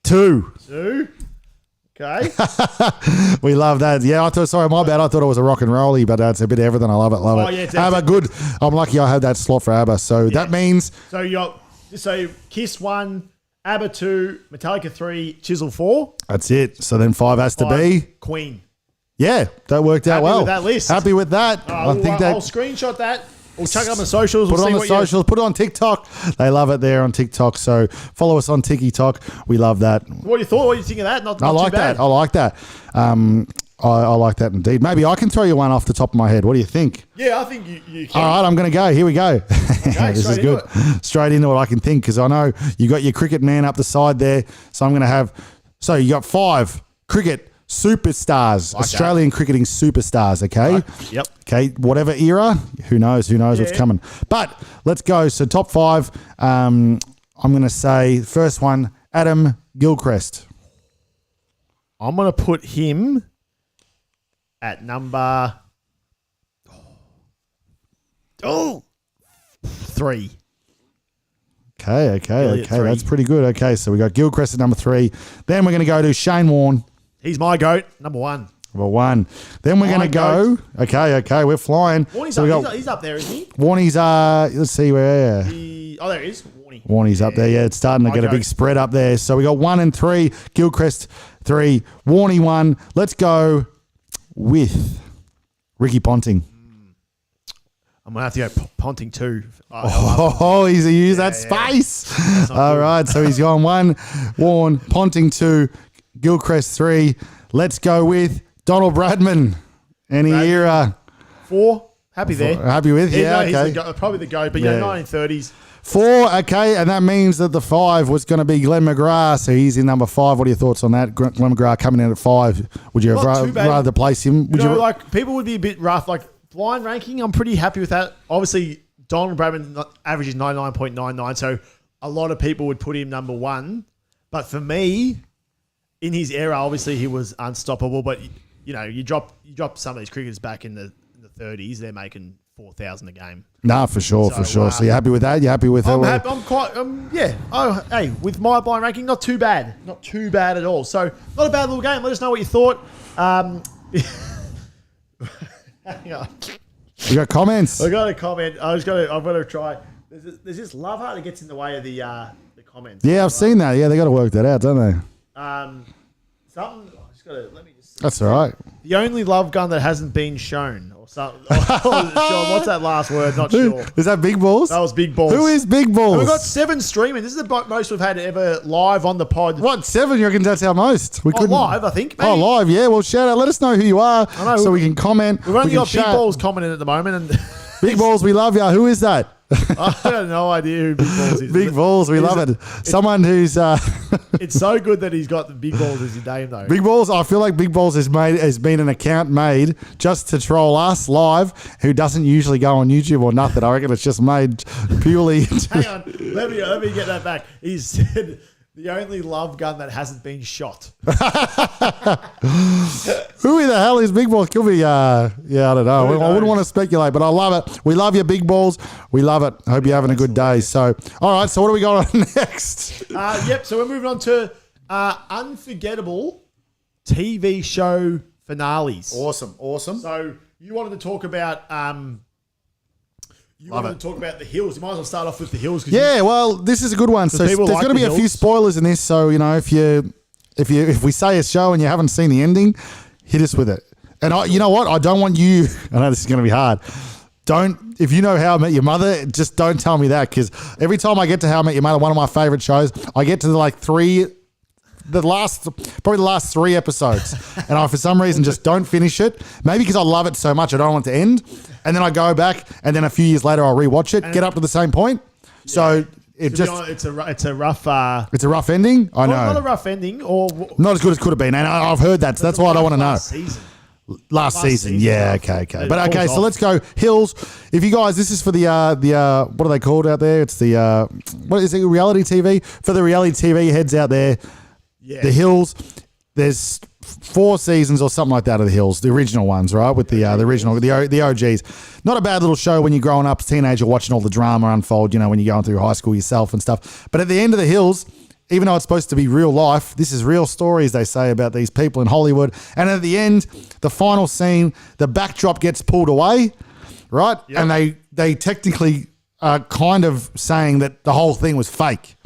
2. 2. Okay. We love that. Yeah, my bad. I thought it was a rock and rolly, but it's a bit of everything. I love it. Yeah, ABBA, good. I'm lucky I have that slot for ABBA. So that means. So Kiss 1, ABBA 2, Metallica 3, Chisel 4. That's it. So then 5 has to be Queen. Yeah, that worked out well. Happy with that list. Happy with that. I'll screenshot that. We'll chuck it on the socials. Put it on the socials. Put it on TikTok. They love it there on TikTok. So follow us on TikTok. We love that. What do you thought? What do you think of that? Not I like too bad. that. I like that. I like that indeed. Maybe I can throw you one off the top of my head. What do you think? Yeah, I think you can. All right, I'm going to go. Here we go. Okay, this is good. Straight into what I can think, because I know you got your cricket man up the side there. So I'm going to have. So you got 5 cricket superstars, like Australian cricketing superstars. Okay. Right. Yep. Okay. Whatever era, who knows what's coming. But let's go. So top 5. I'm going to say first one, Adam Gilchrist. I'm going to put him at number 3. Okay. That's pretty good. Okay, so we got Gilchrist at number 3. Then we're going to go to Shane Warne. He's my GOAT, number 1. Number 1. Then we're going to go. Okay, we're flying. Warnie's So we up, got he's up there, isn't he? Warnie's, let's see where. There he is. Warnie. Warnie's up there. Yeah, it's starting to get a big spread up there. So we got 1 and 3. Gilchrist 3. Warnie 1. Let's go with Ricky Ponting. I'm going to have to go Ponting 2. He's used that space. All right, so he's gone 1. Warren, Ponting 2. Gilchrist 3. Let's go with Donald Bradman. Any era. 4. Happy there. Happy with? Yeah, he's okay. probably the GOAT, but 1930s. 4, okay, and that means that the 5 was going to be Glenn McGrath, so he's in number 5. What are your thoughts on that? Glenn McGrath coming in at 5. Would you have rather place him? Would you like people would be a bit rough. Like blind ranking, I'm pretty happy with that. Obviously, Donald Bradman averages 99.99, so a lot of people would put him number 1. But for me, in his era, obviously he was unstoppable. But you drop some of these cricketers back in the 30s, they're making 4,000 a game. Nah, for sure. So you're happy with that? You're happy with that? I'm quite, yeah. Oh, hey, with my blind ranking, not too bad. Not too bad at all. So, not a bad little game. Let us know what you thought. Hang on. You got comments? I got a comment. I've got to try. There's this love heart that gets in the way of the comments. Yeah, I've seen that. Yeah, they got to work that out, don't they? Something. I just got to let me just. That's all right. The only love gun that hasn't been shown, or something. Sean, what's that last word? Not sure. Is that Big Balls? That was Big Balls. Who is Big Balls? And we've got 7 streaming. This is the most we've had ever live on the pod. What, 7? You reckon that's our most? We couldn't. Live, I think. Maybe. Oh, live, yeah. Well, shout out. Let us know who you are so we can comment. We've only got Big Balls commenting at the moment. And Big Balls, we love you. Who is that? I have no idea who Big Balls is. Big Balls, we love it. Someone who's... It's so good that he's got the Big Balls as his name, though. Big Balls, I feel like Big Balls has been an account made just to troll us live, who doesn't usually go on YouTube or nothing. I reckon it's just made purely... Hang on, let me get that back. He said... The only love gun that hasn't been shot. Who the hell is Big Balls? Could be, I don't know. I wouldn't want to speculate, but I love it. We love you, Big Balls. We love it. Hope you're having a good day. So, all right. So, what do we got on next? So we're moving on to Unforgettable TV show finales. Awesome. So you wanted to talk about the Hills. You might as well start off with the Hills. Yeah, well, this is a good one. So there's going to be a few spoilers in this. So if we say a show and you haven't seen the ending, hit us with it. And you know what? I don't want you. I know this is going to be hard. If you know How I Met Your Mother, just don't tell me that, because every time I get to How I Met Your Mother, one of my favorite shows, I get to the last 3 episodes, and I for some reason just don't finish it. Maybe because I love it so much, I don't want it to end. And then I go back, and then a few years later, I'll rewatch it, get up to the same point. Yeah. So it's a rough. It's a rough ending. I know. Not a rough ending, or not as good as could have been. And I've heard that. So that's why I don't want to know. Last season. Yeah. Okay. But okay. So let's go Hills. If you guys, this is for the what are they called out there? It's the what is it? Reality TV. For the reality TV heads out there. Yeah. The Hills, there's 4 seasons or something like that of The Hills, the original ones, right? With the original, the OGs. Not a bad little show when you're growing up, teenager, watching all the drama unfold, when you're going through high school yourself and stuff. But at the end of The Hills, even though it's supposed to be real life, this is real stories, they say, about these people in Hollywood. And at the end, the final scene, the backdrop gets pulled away, right? Yep. And they technically are kind of saying that the whole thing was fake.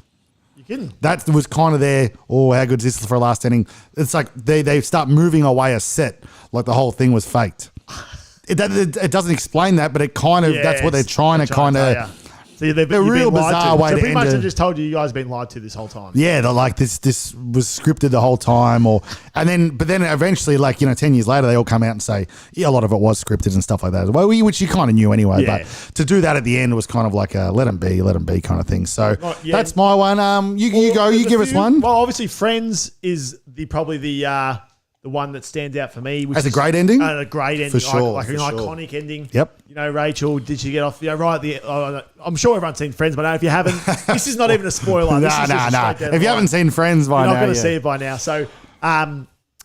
That was kind of their, how good is this for a last ending? It's like they start moving away a set, like the whole thing was faked. It doesn't explain that, but it kind of, that's what they're trying to kind of... So they're real bizarre way to pretty much they just told you guys have been lied to this whole time. Yeah, they're like this was scripted the whole time, but then eventually, 10 years later, they all come out and say, yeah, a lot of it was scripted and stuff like that. Well, which you kind of knew anyway, but to do that at the end was kind of like a let them be kind of thing. So that's my one. You give us one. Well, obviously, Friends is probably the one that stands out for me. As a great ending? A great ending. For sure. Like an iconic ending. Yep. Rachel, did she get off right at the... I'm sure everyone's seen Friends by now. If you haven't, this is not even a spoiler. No. If you haven't seen Friends by now, you're not going to see it by now. So,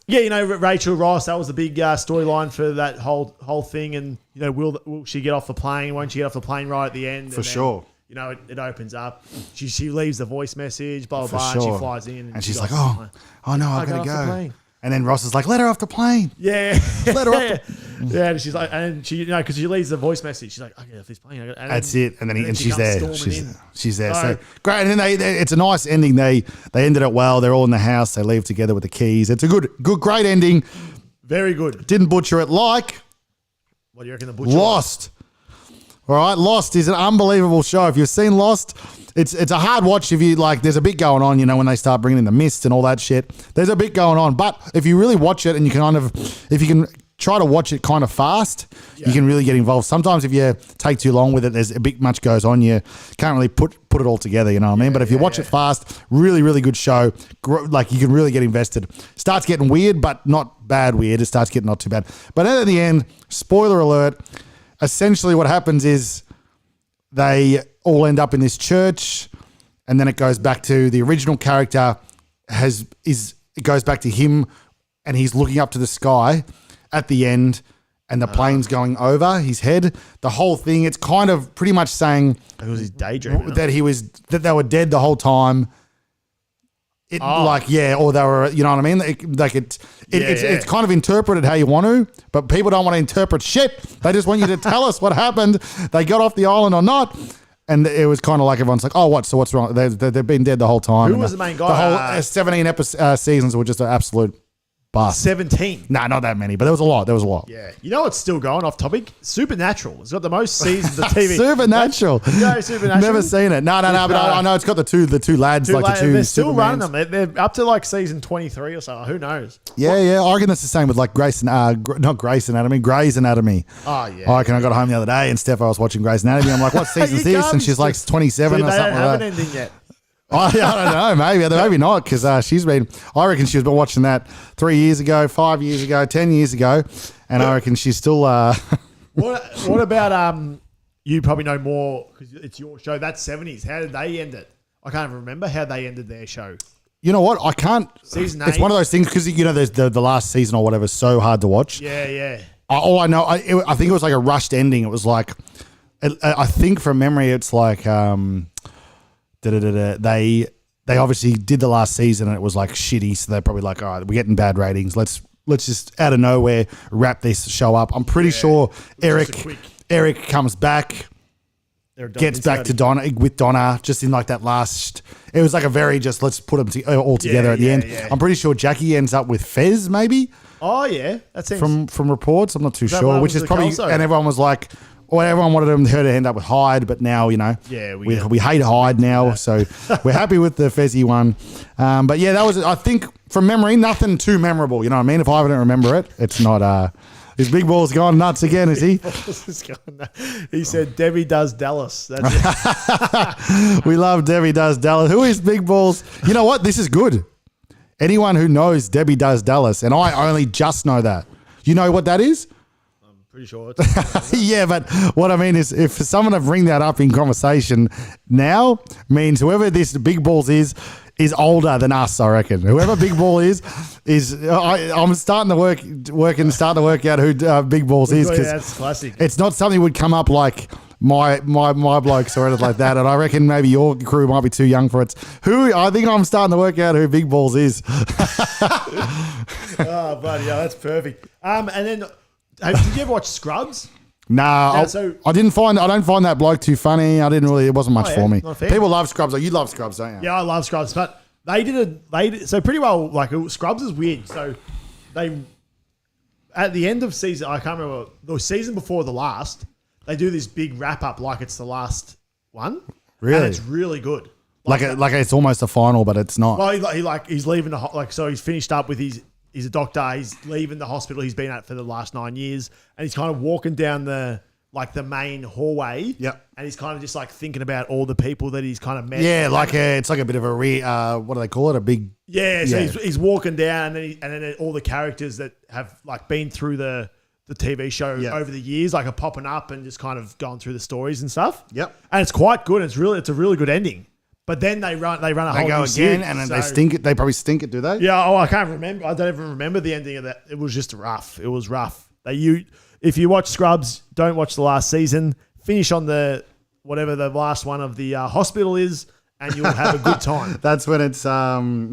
Rachel Ross, that was the big storyline for that whole thing. And, will she get off the plane? Won't she get off the plane right at the end? For sure. It opens up. She leaves the voice message, blah, blah, blah, and she flies in. And she's like, oh no, I've got to go. And then Ross is like, let her off the plane. Yeah. Let her off Yeah, and she's like, and she, because she leaves the voice message. She's like, okay, if he's playing, That's it. And then she she's comes there. storming She's there. So- So great. And then it's a nice ending. They ended it well. They're all in the house. They leave together with the keys. It's a great ending. Very good. Didn't butcher it like What do you reckon the butcher? Lost. All right, Lost is an unbelievable show. If you've seen Lost, it's a hard watch if you like. There's a bit going on, when they start bringing in the mist and all that shit. There's a bit going on, but if you really watch it and you if you can try to watch it kind of fast, you can really get involved. Sometimes if you take too long with it, there's a bit much goes on. You can't really put it all together. You know what I mean? But if you watch it fast, really, really good show. Like you can really get invested. Starts getting weird, but not bad weird. It starts getting not too bad. But at the end, spoiler alert. Essentially, what happens is they all end up in this church, and then it goes back to the original character. It goes back to him, and he's looking up to the sky at the end, and the plane's going over his head. The whole thing, it's kind of pretty much saying It was his daydream. that they were dead the whole time. Or they were, you know what I mean? It's kind of interpreted how you want to, but people don't want to interpret shit. They just want you to tell us what happened. They got off the island or not. And it was kind of like everyone's like, oh, what? So what's wrong? They've been dead the whole time. Who was the main guy? The whole 17 seasons were just an absolute bust. 17. Nah, not that many, but there was a lot. Yeah. You know what's still going off topic? Supernatural. It's got the most seasons of TV. Supernatural. No, Supernatural. Never seen it. No, but I know it's got the two lads, They're still Supermans. running them. They're up to like season 23 or so. Who knows? Yeah. I reckon that's the same with like Grey's Anatomy. Oh, yeah. I got home the other day and Steph, I was watching Grey's Anatomy. I'm like, what season's You this? can't And she's like 27 Dude, or they something don't have like an that. ending yet. I don't know, maybe not, because I reckon she's been watching that 3 years ago, 5 years ago, 10 years ago, and I reckon she's still. What about you probably know more because it's your show. That's 70s. How did they end it? I can't even remember how they ended their show. You know what? I can't. Season It's 8. one of those things because there's the last season or whatever is so hard to watch. Yeah. All I know, I think it was like a rushed ending. It was like, I think from memory, it's like. They obviously did the last season and it was like shitty, so they're probably like, all right, we're getting bad ratings. Let's just out of nowhere wrap this show up. I'm pretty sure Eric comes back, gets back to Donna, just in like that last. It was like a very just let's put them all together at the end. Yeah. I'm pretty sure Jackie ends up with Fez maybe Oh yeah, that seems from reports. I'm not too that sure, one which was is the probably Kelso? and everyone was like. Well, everyone wanted her to end up with Hyde, but now, we hate Hyde now, so we're happy with the Fezzy one. But yeah, that was, I think, from memory, nothing too memorable. You know what I mean? If I don't remember it, it's not, his big ball's gone nuts again, is he? He said, Debbie does Dallas. That's it. We love Debbie Does Dallas. Who is Big Balls? You know what? This is good. Anyone who knows Debbie Does Dallas, and I only just know that. You know what that is? Pretty sure. It's Yeah, but what I mean is if someone to bring that up in conversation now means whoever this Big Balls is older than us, I reckon. Whoever Big Ball is I'm starting to work out who Big Balls is because that's classic. it's not something that would come up like my blokes or anything like that, and I reckon maybe your crew might be too young for it. I think I'm starting to work out who Big Balls is. Oh, buddy, yeah, that's perfect. And then, did you ever watch Scrubs? Nah, so- I don't find that bloke too funny. It wasn't much Oh, yeah? for me. Not fair? People love Scrubs. You love Scrubs, don't you? Yeah, I love Scrubs, but so pretty well. Like Scrubs is weird. So they at the end of season, I can't remember the season before the last. They do this big wrap up like it's the last one. Really? And it's really good. Like it's almost a final, but it's not. Well, he's leaving so he's finished up with he's a doctor. He's leaving the hospital he's been at for the last 9 years, and he's kind of walking down the main hallway. Yep. And he's kind of just like thinking about all the people that he's kind of met. Yeah, it's like a bit of a what do they call it? A big. Yeah. So Yeah. he's walking down, and then all the characters that have like been through the TV show over the years, like are popping up and just kind of going through the stories and stuff. Yep. And it's quite good. It's a really good ending. But then they run a They whole go new again, series, and then so- they stink it. They probably stink it, do they? Yeah, I can't remember. I don't even remember the ending of that. It was just rough. It was rough. If you watch Scrubs, don't watch the last season. Finish on whatever the last one of the hospital is, and you'll have a good time. That's when it's. No,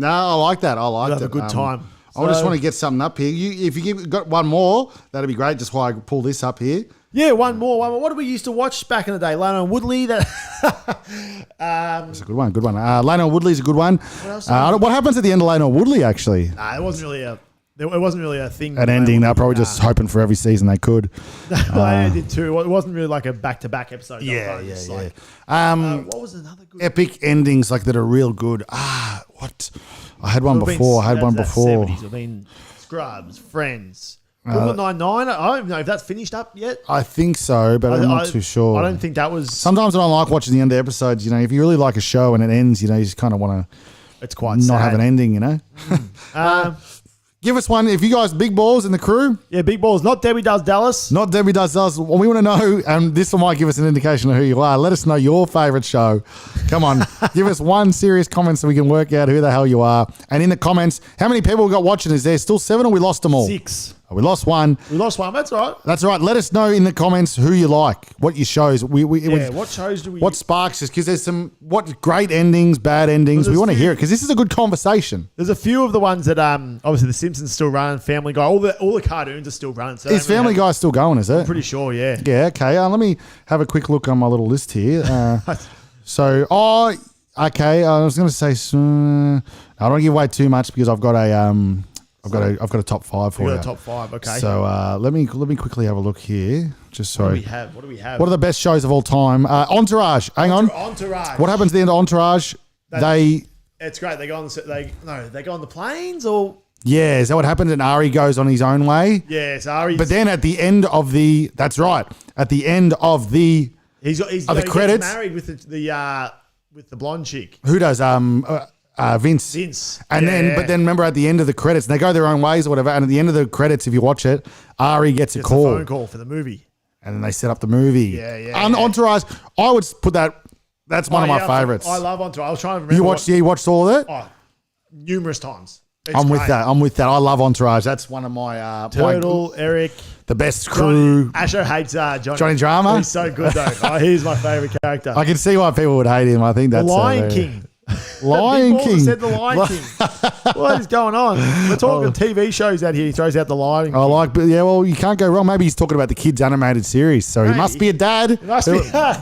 I like that. I like You'll it. have a good time. I just want to get something up here. If you got one more, that'd be great. Just while I pull this up here. Yeah, one more. What did we used to watch back in the day? Lano and Woodley. That's a good one. Lano Woodley's a good one. What happens at the end of Lano Woodley, actually? It wasn't really a thing. An ending. They're probably just hoping for every season they could. I did too. It wasn't really like a back-to-back episode. Yeah. What was another good epic endings like that are real good? What? I had one before. 70s. I mean, Scrubs, Friends. Brooklyn Nine-Nine. I don't know if that's finished up yet. I think so, but I'm not too sure. I don't think that was... Sometimes I don't like watching the end of episodes. You know, if you really like a show and it ends, you know, you just kind of want to... It's quite not sad. have an ending, you know? Give us one. If you guys, big balls in the crew. Yeah, big balls. Not Debbie Does Dallas. Not Debbie Does Dallas. Well, we want to know, and this might give us an indication of who you are. Let us know your favourite show. Come on. Give us one serious comment so we can work out who the hell you are. And in the comments, how many people we got watching? Is there still 7 or we lost them all? 6. We lost one. That's all right. That's all right. Let us know in the comments who you like, what your shows. What shows do we... What sparks us? Because there's some great endings, bad endings. We want to hear it because this is a good conversation. There's a few of the ones that obviously The Simpsons still running, Family Guy, all the cartoons are still running. So is Family Guy still going? Is it? I'm pretty sure. Yeah. Yeah. Okay. Let me have a quick look on my little list here. Okay. I was going to say. I don't want to give away too much because I've got a top 5 for you. Got a top 5. Okay. So let me quickly have a look here. Just sorry. What do we have? What are the best shows of all time? Entourage. Hang on. Entourage. What happens at the end of Entourage? It's great. They go on the planes or. Yeah, is that what happened? And Ari goes on his own way. Yeah, it's Ari. But then at the end of that's right. At the end of the the credits, gets married with the blonde chick. Who does? Vince. And then remember at the end of the credits, they go their own ways or whatever. And at the end of the credits, if you watch it, Ari gets a call. A phone call for the movie. And then they set up the movie. Yeah. Entourage, I would put that. That's one of my favorites. I love Entourage. I was trying to remember. You watched all of it? Oh, numerous times. I'm with that. I love Entourage. That's one of my Turtle, Eric, the best crew. Asher hates Johnny Drama. He's so good though. He's my favorite character. I can see why people would hate him. I think that's the Lion King. Lion King. Said the Lion King. What is going on? We're talking TV shows out here. He throws out the Lion King. Well, you can't go wrong. Maybe he's talking about the kids' animated series. So he must be a dad.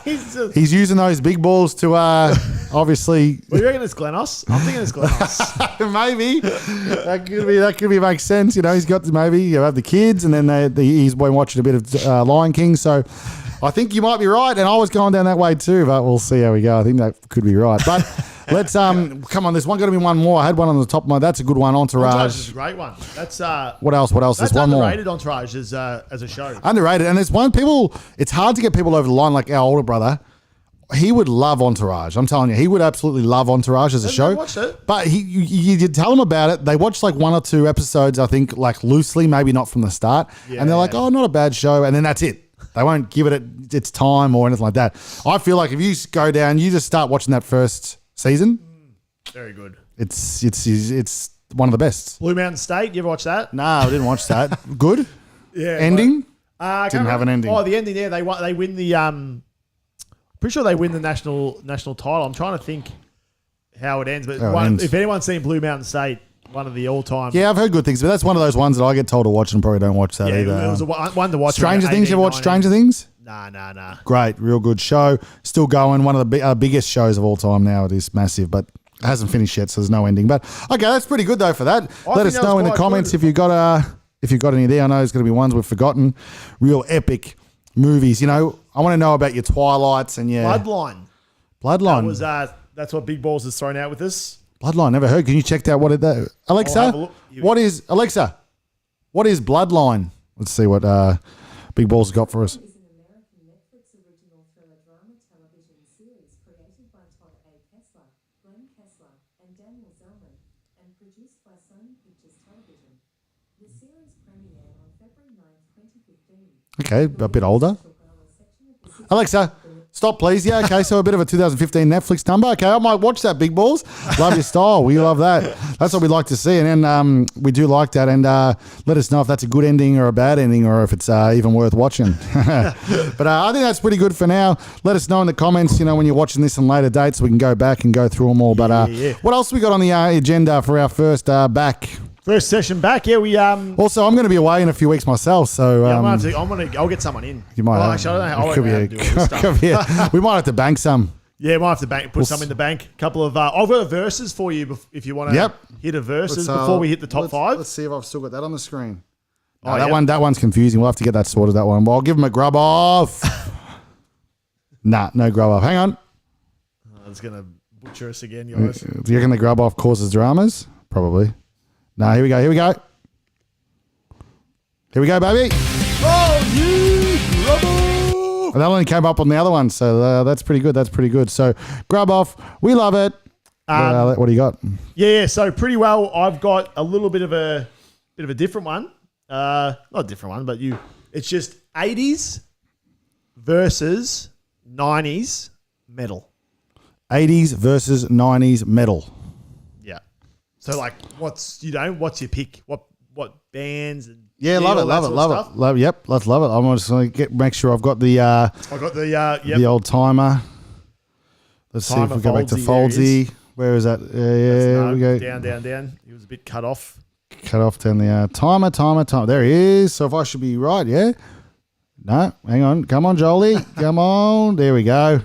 He's using those big balls to obviously. What do you reckon it's Glenos? I'm thinking it's Glenos. Maybe that could be makes sense. You know, he's got maybe you have the kids, and then he's been watching a bit of Lion King. So I think you might be right, and I was going down that way too. But we'll see how we go. I think that could be right, but. Let's come on. There's got to be one more. I had one on the top of my. That's a good one. Entourage is a great one. That's what else? There's one more. Underrated Entourage as a show. Underrated, and there's one people. It's hard to get people over the line. Like our older brother, he would love Entourage. I'm telling you, he would absolutely love Entourage as a show. Watched it. But you tell them about it. They watch like 1 or 2 episodes. I think like loosely, maybe not from the start, and they're like, "Oh, not a bad show," and then that's it. They won't give it its time or anything like that. I feel like if you go down, you just start watching that first season. Very good. It's one of the best. Blue Mountain State. You ever watch that? No, I didn't watch that. Good. Yeah. Ending. Didn't have an ending. Oh, the ending there. They win the. Pretty sure they win the national title. I'm trying to think how it ends, but if anyone's seen Blue Mountain State, one of the all-time. Yeah, I've heard good things, but that's one of those ones that I get told to watch and probably don't watch that either. It was one to watch. Stranger Things. You ever watch Stranger Things? Nah. Great, real good show. Still going. One of the biggest shows of all time now. It is massive, but it hasn't finished yet, so there's no ending. But okay, that's pretty good though for that. Let us know in the comments if you got any there. I know there's going to be ones we've forgotten. Real epic movies. You know, I want to know about your Twilights and your Bloodline. That was that's what Big Balls has thrown out with us. Bloodline. Never heard. Can you check out what it is? Alexa? What is Bloodline? Let's see what Big Balls got for us. Okay, a bit older. Alexa, stop please. Yeah, okay, so a bit of a 2015 Netflix number. Okay, I might watch that, Big Balls. Love your style. We love that. That's what we'd like to see. And then we do like that. And let us know if that's a good ending or a bad ending or if it's even worth watching. But I think that's pretty good for now. Let us know in the comments, you know, when you're watching this in later dates, we can go back and go through them all. But what else we got on the agenda for our first back? First session back. Yeah, we Also, I'm going to be away in a few weeks myself, so I'll get someone in. you might. Actually, I don't know. I won't be able to do all this stuff. We might have to bank some. Yeah, might have to put some in the bank. Couple of I've got a verses for you if you want to hit a verses before we hit the top 5. Let's see if I've still got that on the screen. Oh, that one's confusing. We'll have to get that sorted. That one. Well, I'll give him a grub off. Nah, no grub off. Hang on. It's gonna butcher us again, guys. Do you reckon the grub off causes dramas? Probably. No, here we go. Here we go. Here we go, baby. Oh, you grub off! And that only came up on the other one, so that's pretty good. That's pretty good. So grub off. We love it. What do you got? Yeah. So pretty well. I've got a little bit of a different one. Not a different one, but it's just 80s versus 90s metal. 80s versus 90s metal. Yeah. So like, what's your pick? What bands and love it. Yep, let's love it. I'm just going to make sure I've got the. I got the old timer. Let's see if we go back to Foldsy. Where is that? Yeah, we go down. He was a bit cut off. Cut off down the timer. There he is. So if I should be right, yeah. No, hang on. Come on, Jolie. Come on. There we go.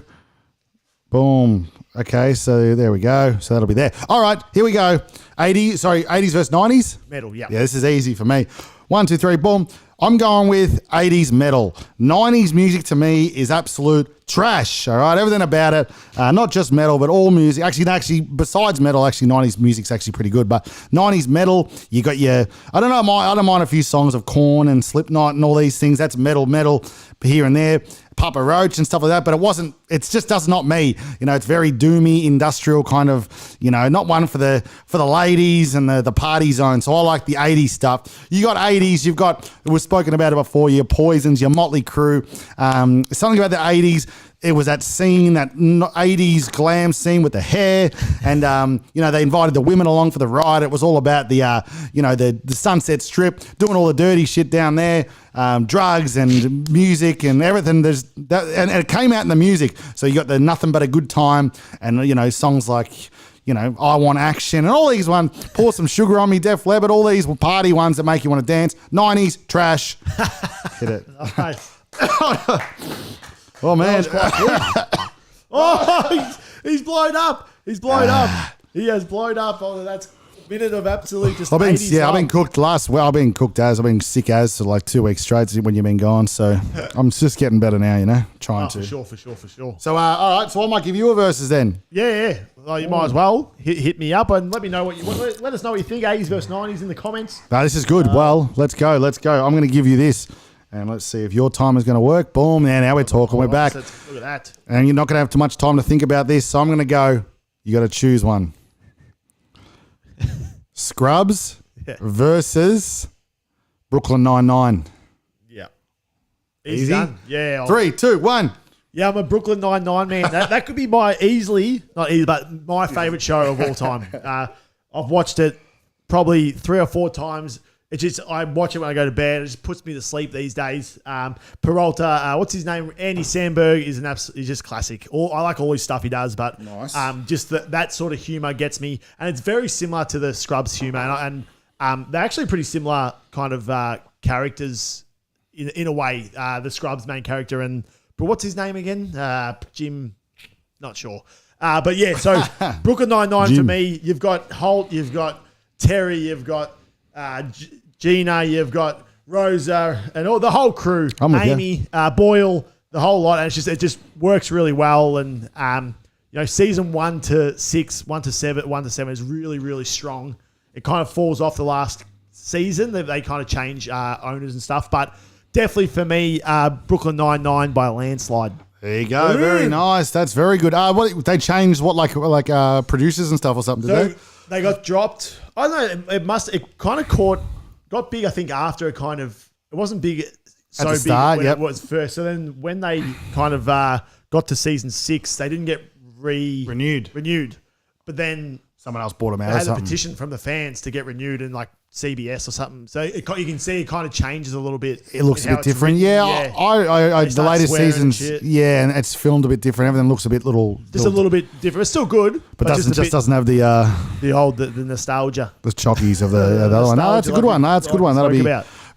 Boom. Okay, so there we go. So that'll be there. All right, here we go. 80s versus 90s? Metal, yeah. Yeah, this is easy for me. 1, 2, 3, boom. I'm going with 80s metal. 90s music to me is absolute trash, all right? Everything about it, not just metal, but all music. Actually, besides metal, 90s music's actually pretty good. But 90s metal, you got your, I don't mind a few songs of Korn and Slipknot and all these things. That's metal here and there. Papa Roach and stuff like that, but it just does not me. It's very doomy, industrial kind of, not one for the ladies and the party zone. So I like the 80s stuff. You got 80s, we've spoken about it before, your Poisons, your Motley Crue, something about the 80s. It was that scene, that 80s glam scene with the hair, and they invited the women along for the ride. It was all about the Sunset Strip, doing all the dirty shit down there, drugs and music and everything. And it came out in the music. So you got the Nothing But a Good Time, and songs like I Want Action, and all these ones. Pour Some Sugar on Me, Def Leppard, all these party ones that make you want to dance. 90s trash. Hit it. Nice. Oh, man. He's blown up. He's blown up. He has blown up. Oh, that's a minute of absolute just I've been cooked I've been cooked I've been sick for like 2 weeks straight when you've been gone. So I'm just getting better now, trying to. For sure. So, all right. So I might give you a versus then. Yeah. Well, you might as well hit me up and let me know let us know what you think. 80s versus 90s in the comments. No, this is good. Well, let's go. I'm going to give you this. And let's see if your time is going to work. Boom. Now we're talking. We're back. Look at that. And you're not going to have too much time to think about this. So I'm going to go. You got to choose one. Scrubs versus Brooklyn Nine-Nine. Yeah. Easy. Done. Yeah. 3, 2, 1. Yeah, I'm a Brooklyn Nine-Nine man. That could be not easy, but my favourite show of all time. I've watched it probably 3 or 4 times. It's just, I watch it when I go to bed. It just puts me to sleep these days. Peralta, what's his name? Andy Samberg is he's just classic. I like all his stuff he does, but nice. Just that sort of humor gets me. And it's very similar to the Scrubs humor. And they're actually pretty similar kind of characters in a way. The Scrubs main character but what's his name again? Jim, not sure. But yeah, so Brooklyn Nine-Nine for me, you've got Holt, you've got Terry, you've got Gina, you've got Rosa, and all the whole crew. Amy, Boyle, the whole lot, and it just works really well. And season 1 to 6, 1 to 7 is really, really strong. It kind of falls off the last season. They kind of change owners and stuff, but definitely for me, Brooklyn Nine-Nine by a landslide. There you go. Very nice. That's very good. What they changed? Like producers and stuff or something? Did they? They got dropped. I don't know. It kind of got big. I think after it wasn't big so at the start, big when it was first. So then when they kind of got to season 6, they didn't get renewed. But then Someone else bought them out They or had a something. petition from the fans to get renewed in like CBS or something. So you can see it kind of changes a little bit. It looks in a how bit it's different. written. Yeah, I the start latest swearing and seasons, shit. yeah, and it's filmed a bit different. Everything looks a bit Just a little bit different. It's still good, but just a bit, doesn't have the the nostalgia. chockies of the other one. No, that's a good one. No, that's a good one. That'll be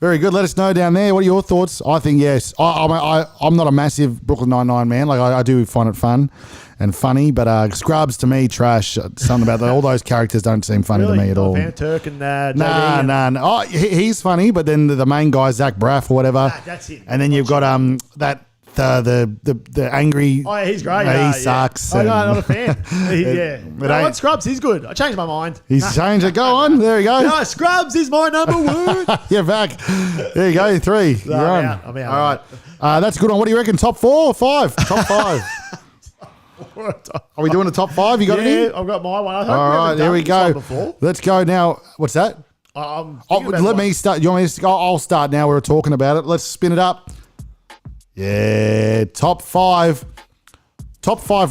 very good. Let us know down there. What are your thoughts? I think yes. I'm not a massive Brooklyn Nine-Nine man. Like I do find it fun and funny, but Scrubs to me trash. Something about all those characters don't seem funny to me at all. Fan Turk and Nah. Oh, he's funny, but then the main guy Zach Braff or whatever. That's it. And then you've got that the angry. Oh, yeah, he's great. He sucks. Oh, no, I'm not a fan. But I want Scrubs. He's good. I changed my mind. He's changed it. Go on. There you go. No, Scrubs is my number one. You're back. There you go. 3. You're on. I'm out. All right. That's a good one. What do you reckon? Top 4 or 5? Top 5. Are we doing the top 5? You got any? I've got my one. All right. Here we go. Let's go now. What's that? Let me start. You want me to? I'll start now. We were talking about it. Let's spin it up. Yeah, top 5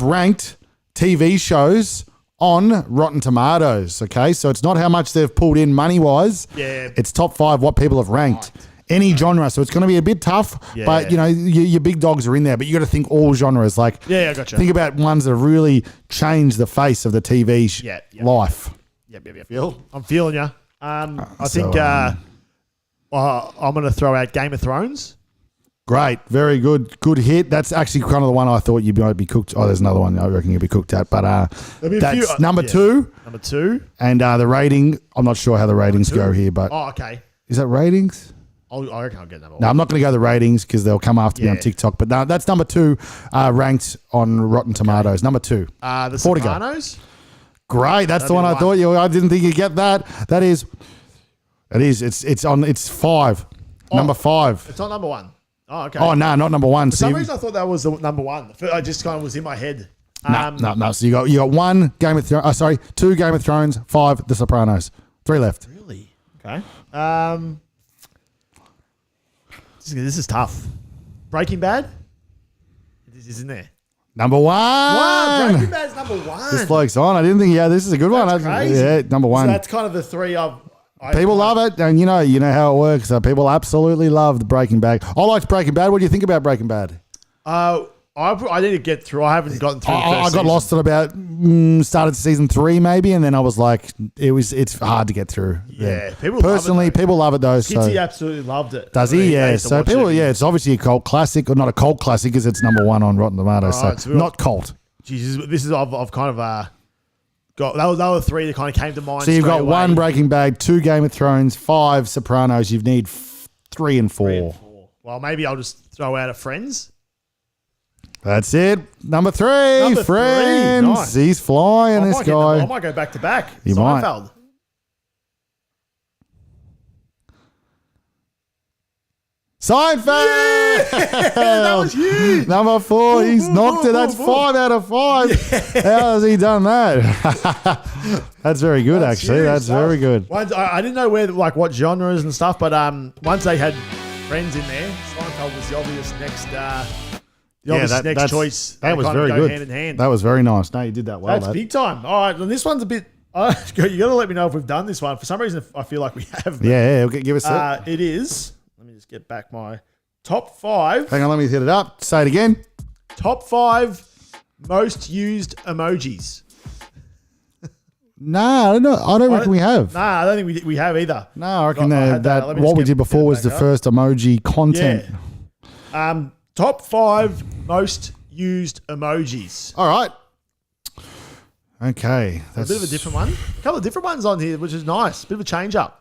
ranked TV shows on Rotten Tomatoes. Okay, so it's not how much they've pulled in money wise. Yeah, it's top 5 what people have ranked. Any genre, so it's going to be a bit tough, but you know your big dogs are in there. But you got to think all genres. Like, I gotcha. Think about ones that have really changed the face of the TV life. Yep. I'm feeling you. I think I'm going to throw out Game of Thrones. Great, very good hit. That's actually kind of the one I thought you might be cooked. Oh, there's another one I reckon you'll be cooked at, but that's number 2. Number 2, and the rating. I'm not sure how the ratings go here, but okay. Is that ratings? I reckon I'll get number 1. No, I'm not going to go the ratings because they'll come after me on TikTok. But no, that's number 2 ranked on Rotten Tomatoes. Number 2. The Sopranos. Great, that's the one I thought you. I didn't think you'd get that. That is. It is. It's on. It's 5. Number 5. It's not number 1. Oh, okay. Oh no, not number 1. For some reason, I thought that was the number 1. I just kind of was in my head. No. So you got 1 Game of Thrones. 2 Game of Thrones, 5 The Sopranos, 3 left. Really? Okay. This is tough. Breaking Bad. This isn't there. Number 1. Breaking Bad's number 1. This bloke's on. I didn't think. Yeah, this is a good one. Crazy. Yeah, number 1. So that's kind of the 3 of. People love it, and you know how it works. People absolutely loved Breaking Bad. I liked Breaking Bad. What do you think about Breaking Bad? I need to get through. I haven't gotten through. I got lost at about started season 3 maybe, and then I was like, it's hard to get through. Yeah, people love it though. Kitty absolutely loved it. Does he? Yeah. So people, it's obviously a cult classic, or not a cult classic, because it's number 1 on Rotten Tomatoes. Right, so not cult. Jesus, this is I've kind of got that were the 3 that kind of came to mind. So you've got 1 Breaking Bad, 2 Game of Thrones, 5 Sopranos. You need 3 and 4. Well, maybe I'll just throw out a Friends. That's it. Number 3, Friends. Nice. He's flying, this guy. I might go back to back. You Seinfeld. might. Seinfeld! Yeah, that was huge. Number 4, he's knocked it. That's 5 out of 5. Yeah. How has he done that? That's very good, actually. That's very good. I didn't know what genres and stuff, but once they had Friends in there, Seinfeld was the obvious next choice. That was very good. Hand in hand. That was very nice. No, you did that well. That's big time. All right, and this one's a bit. You got to let me know if we've done this one. For some reason, I feel like we have. Yeah. Give us that. It is. Let me just get back my top 5. Hang on, let me hit it up. Say it again. Top 5 most used emojis. No, I don't reckon we have. Nah, I don't think we have either. No, I reckon that what we did before was the first emoji content. Yeah. Top 5 most used emojis. All right. Okay. That's a bit of a different one. A couple of different ones on here, which is nice. Bit of a change up.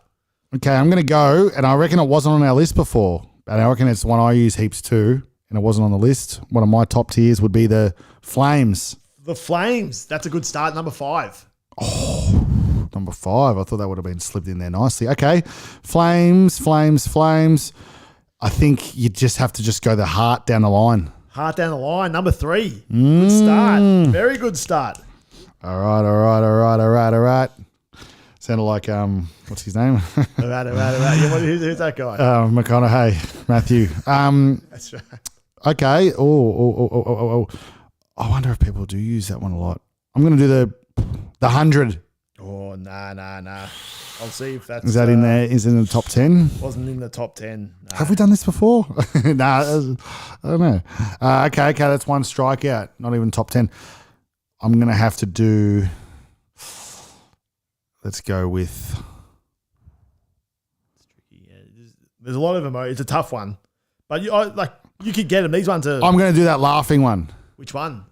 Okay, I'm going to go, and I reckon it wasn't on our list before, and I reckon it's one I use heaps too, and it wasn't on the list. One of my top tiers would be the Flames. The Flames. That's a good start. Number 5. Oh, number 5. I thought that would have been slipped in there nicely. Okay. Flames. I think you just have to just go the heart down the line. Heart down the line. Number 3. Good start. Very good start. All right. Sounded like, what's his name? All right. Yeah, who's that guy? McConaughey. Matthew. That's right. Okay. Oh. I wonder if people do use that one a lot. I'm going to do the 100. Oh, nah. I'll see if that's... Is that in there? Is it in the top 10? Wasn't in the top 10. Nah. Have we done this before? Nah, I don't know. Okay, that's one strikeout. Not even top 10. I'm going to have to do... Let's go with... There's a lot of emojis. It's a tough one. But you could get them. These ones are... I'm going to do that laughing one. Which one?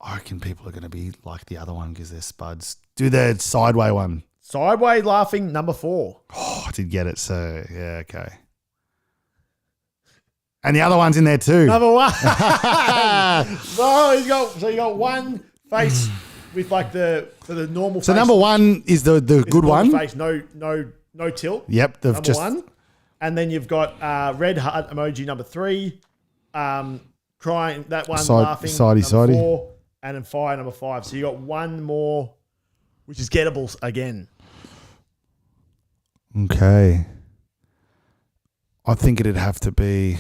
I reckon people are going to be like the other one because they're spuds. Do the sideway one. Sideways laughing, number 4. Oh, I did get it. So, yeah, okay. And the other one's in there too. Number 1. You got one face with like the normal face. So number 1 is the good one. Face, no tilt. Yep. Number 1. And then you've got red heart emoji number 3. Crying, that one laughing. Number 4. And then fire number 5. So you got one more, which is gettable again. Okay. I think it'd have to be.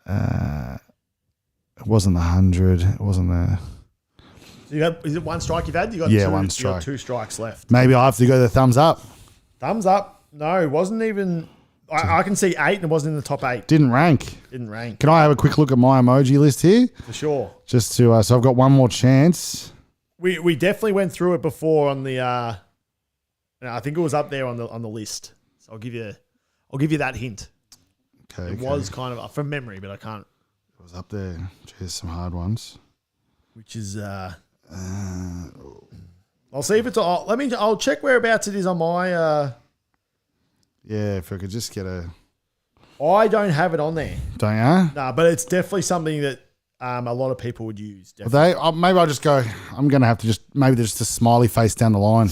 It wasn't the 100. It wasn't the. So is it one strike you've had? You got one strike. You got 2 strikes left. Maybe I have to go the thumbs up. Thumbs up? No, it wasn't even. I can see 8 and it wasn't in the top 8. Didn't rank. Can I have a quick look at my emoji list here? For sure. Just to so I've got one more chance. We definitely went through it before on the. I think it was up there on the list. So I'll give you that hint. Okay. It was kind of from memory, but I can't. It was up there. Here's some hard ones. Which is I'll see if it's. I'll check whereabouts it is on my. Yeah, if I could just get a. I don't have it on there. Don't you? No, but it's definitely something that a lot of people would use. Maybe I'll just go. I'm going to have to maybe there's just a smiley face down the line.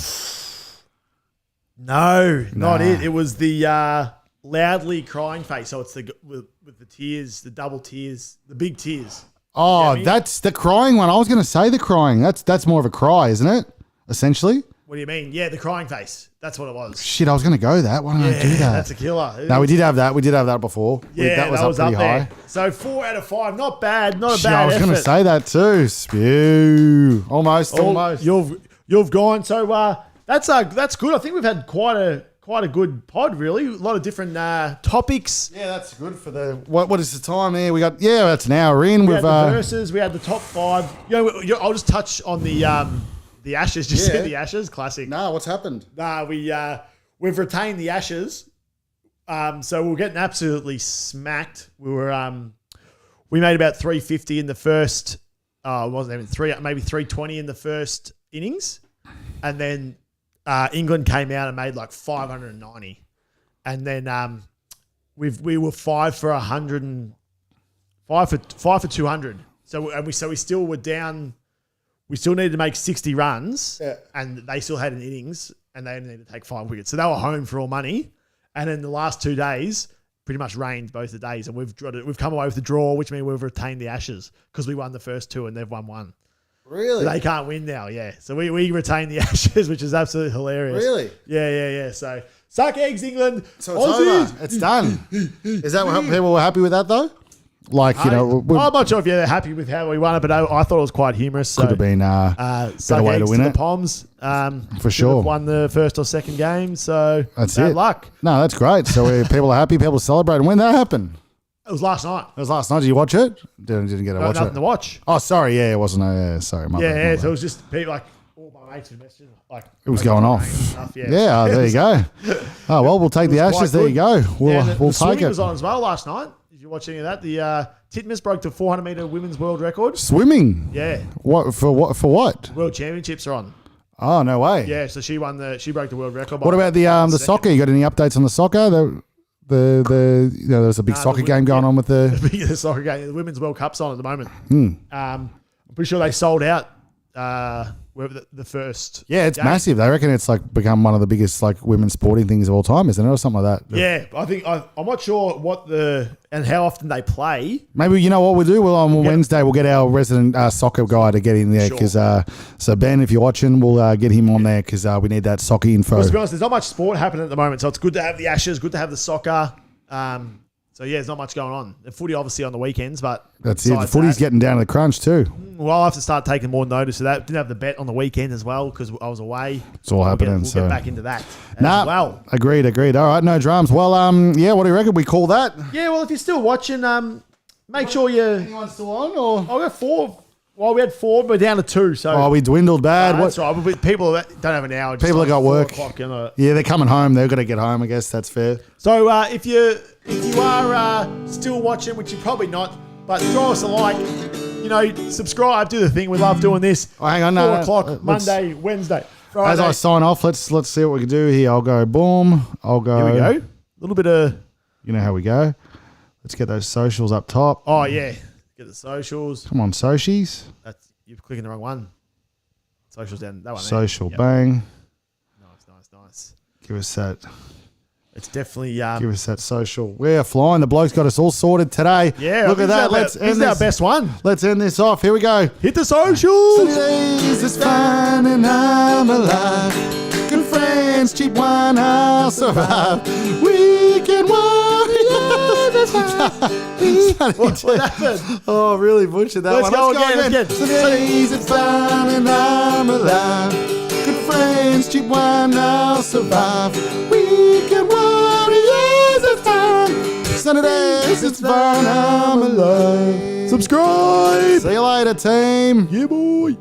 No, not it. It was the loudly crying face. So it's with the tears, the double tears, the big tears. Oh, that's the crying one. I was going to say the crying. That's more of a cry, isn't it? Essentially. What do you mean? Yeah, the crying face. That's what it was. Shit, I was going to go that. Why didn't I do that? That's a killer. No, we did have that. We did have that before. Yeah, that was up pretty high. So 4 out of 5. Not bad. Not a bad I was going to say that too. Spew. Almost. You've gone. So that's good. I think we've had quite a good pod, really. A lot of different topics. Yeah, that's good for the what is the time here? We got that's an hour in. We had the verses. We had the top 5. I'll just touch on the Ashes. Just said the Ashes. Classic. No, what's happened? We've retained the Ashes. So we're getting absolutely smacked. We made about 350 in the first. It wasn't even maybe 320 in the first innings, and then England came out and made like 590, and then we were 5 for 100 and 5 for 200. So we still were down. We still needed to make 60 runs, and they still had an innings, and they only needed to take 5 wickets. So they were home for all money. And then the last 2 days, pretty much rained both the days, and we've come away with the draw, which means we've retained the Ashes because we won the first 2 and they've won 1. Really? So they can't win now, yeah. So we retained the Ashes, which is absolutely hilarious. Really? Yeah. So suck eggs, England. So it's over. It's done. Is that what people were happy with that though? Like, I'm not sure if you're happy with how we won it, but I thought it was quite humorous. So, could have been better way to win it. The Poms. For sure. Won the first or second game, so that's bad it. luck. No, that's great. So people are happy, people celebrate. When that happened? It was last night. It was last night. Did you watch it? Didn't get to watch nothing it. to watch. Oh, sorry. Yeah, it wasn't. Sorry. My bad. So it was just people like all my mates were messaging. Like it was going off. Stuff, there you go. Oh well, we'll take the Ashes. There you go. We'll the take it. was on as well last night. Did you watch any of that? The Titmus broke the 400-meter women's world record. Swimming. Yeah. What for? What? World Championships are on. Oh no way. Yeah. So she broke the world record. What about the soccer? You got any updates on the soccer? There was a big soccer game going on with the soccer game. The Women's World Cup's on at the moment. I'm pretty sure they sold out the first. Yeah, it's game. massive. They reckon it's like become one of the biggest like women's sporting things of all time, isn't it, or something like that? Yeah, I think I'm not sure and how often they play. Maybe you know what we'll do. On Wednesday we'll get our resident soccer guy to get in there because so Ben, if you're watching, we'll get him on there because we need that soccer info. Well, to be honest, there's not much sport happening at the moment, so it's good to have the Ashes, good to have the soccer. So So yeah, there's not much going on. The footy obviously on the weekends, but That's it. The besides footy's that, getting down to the crunch too. well, I'll have to start taking more notice of that. Didn't have the bet on the weekend as well because I was away. It's all happening. We'll so get back into that nah, as well. agreed. All right, no drums. Well, yeah, what do you reckon we call that? Yeah, well, if you're still watching, make sure you. Anyone still on or? I'll go 4. Well, we had 4, but we're down to 2. So Oh, we dwindled bad. that's right. But people that don't have an hour. Just People like that got 4 work. o'clock Yeah, they're coming home. They're gonna get home. I guess that's fair. So if you are still watching, which you're probably not, but throw us a like. You know, subscribe. Do the thing. We love doing this. Oh, hang on. 4 No, o'clock Monday, Wednesday, Friday. As I sign off, let's see what we can do here. I'll go boom. I'll go. Here we go. A little bit of. You know how we go. Let's get those socials up top. Oh yeah, get the socials. Come on, socials. You're clicking the wrong one. Socials down that one. Social Yep. bang. Nice. Give us that. It's definitely. Give us that social. We're flying. The bloke's got us all sorted today. Yeah, Look at that. Let's This end is our this. best one. Let's end this off. Here we go. Hit the socials. Sunny days is fine and I'm alive. Good friends, cheap wine, I'll survive. Weekend warriors. What happened? Oh, really butchered that Let's one. go again. Sunny days is fine and I'm alive. Good friends, cheap wine, I'll survive. Weekend warriors, it's fine. Sunny days, it's fine, I'm alive. Subscribe. See you later, team. Yeah, boy.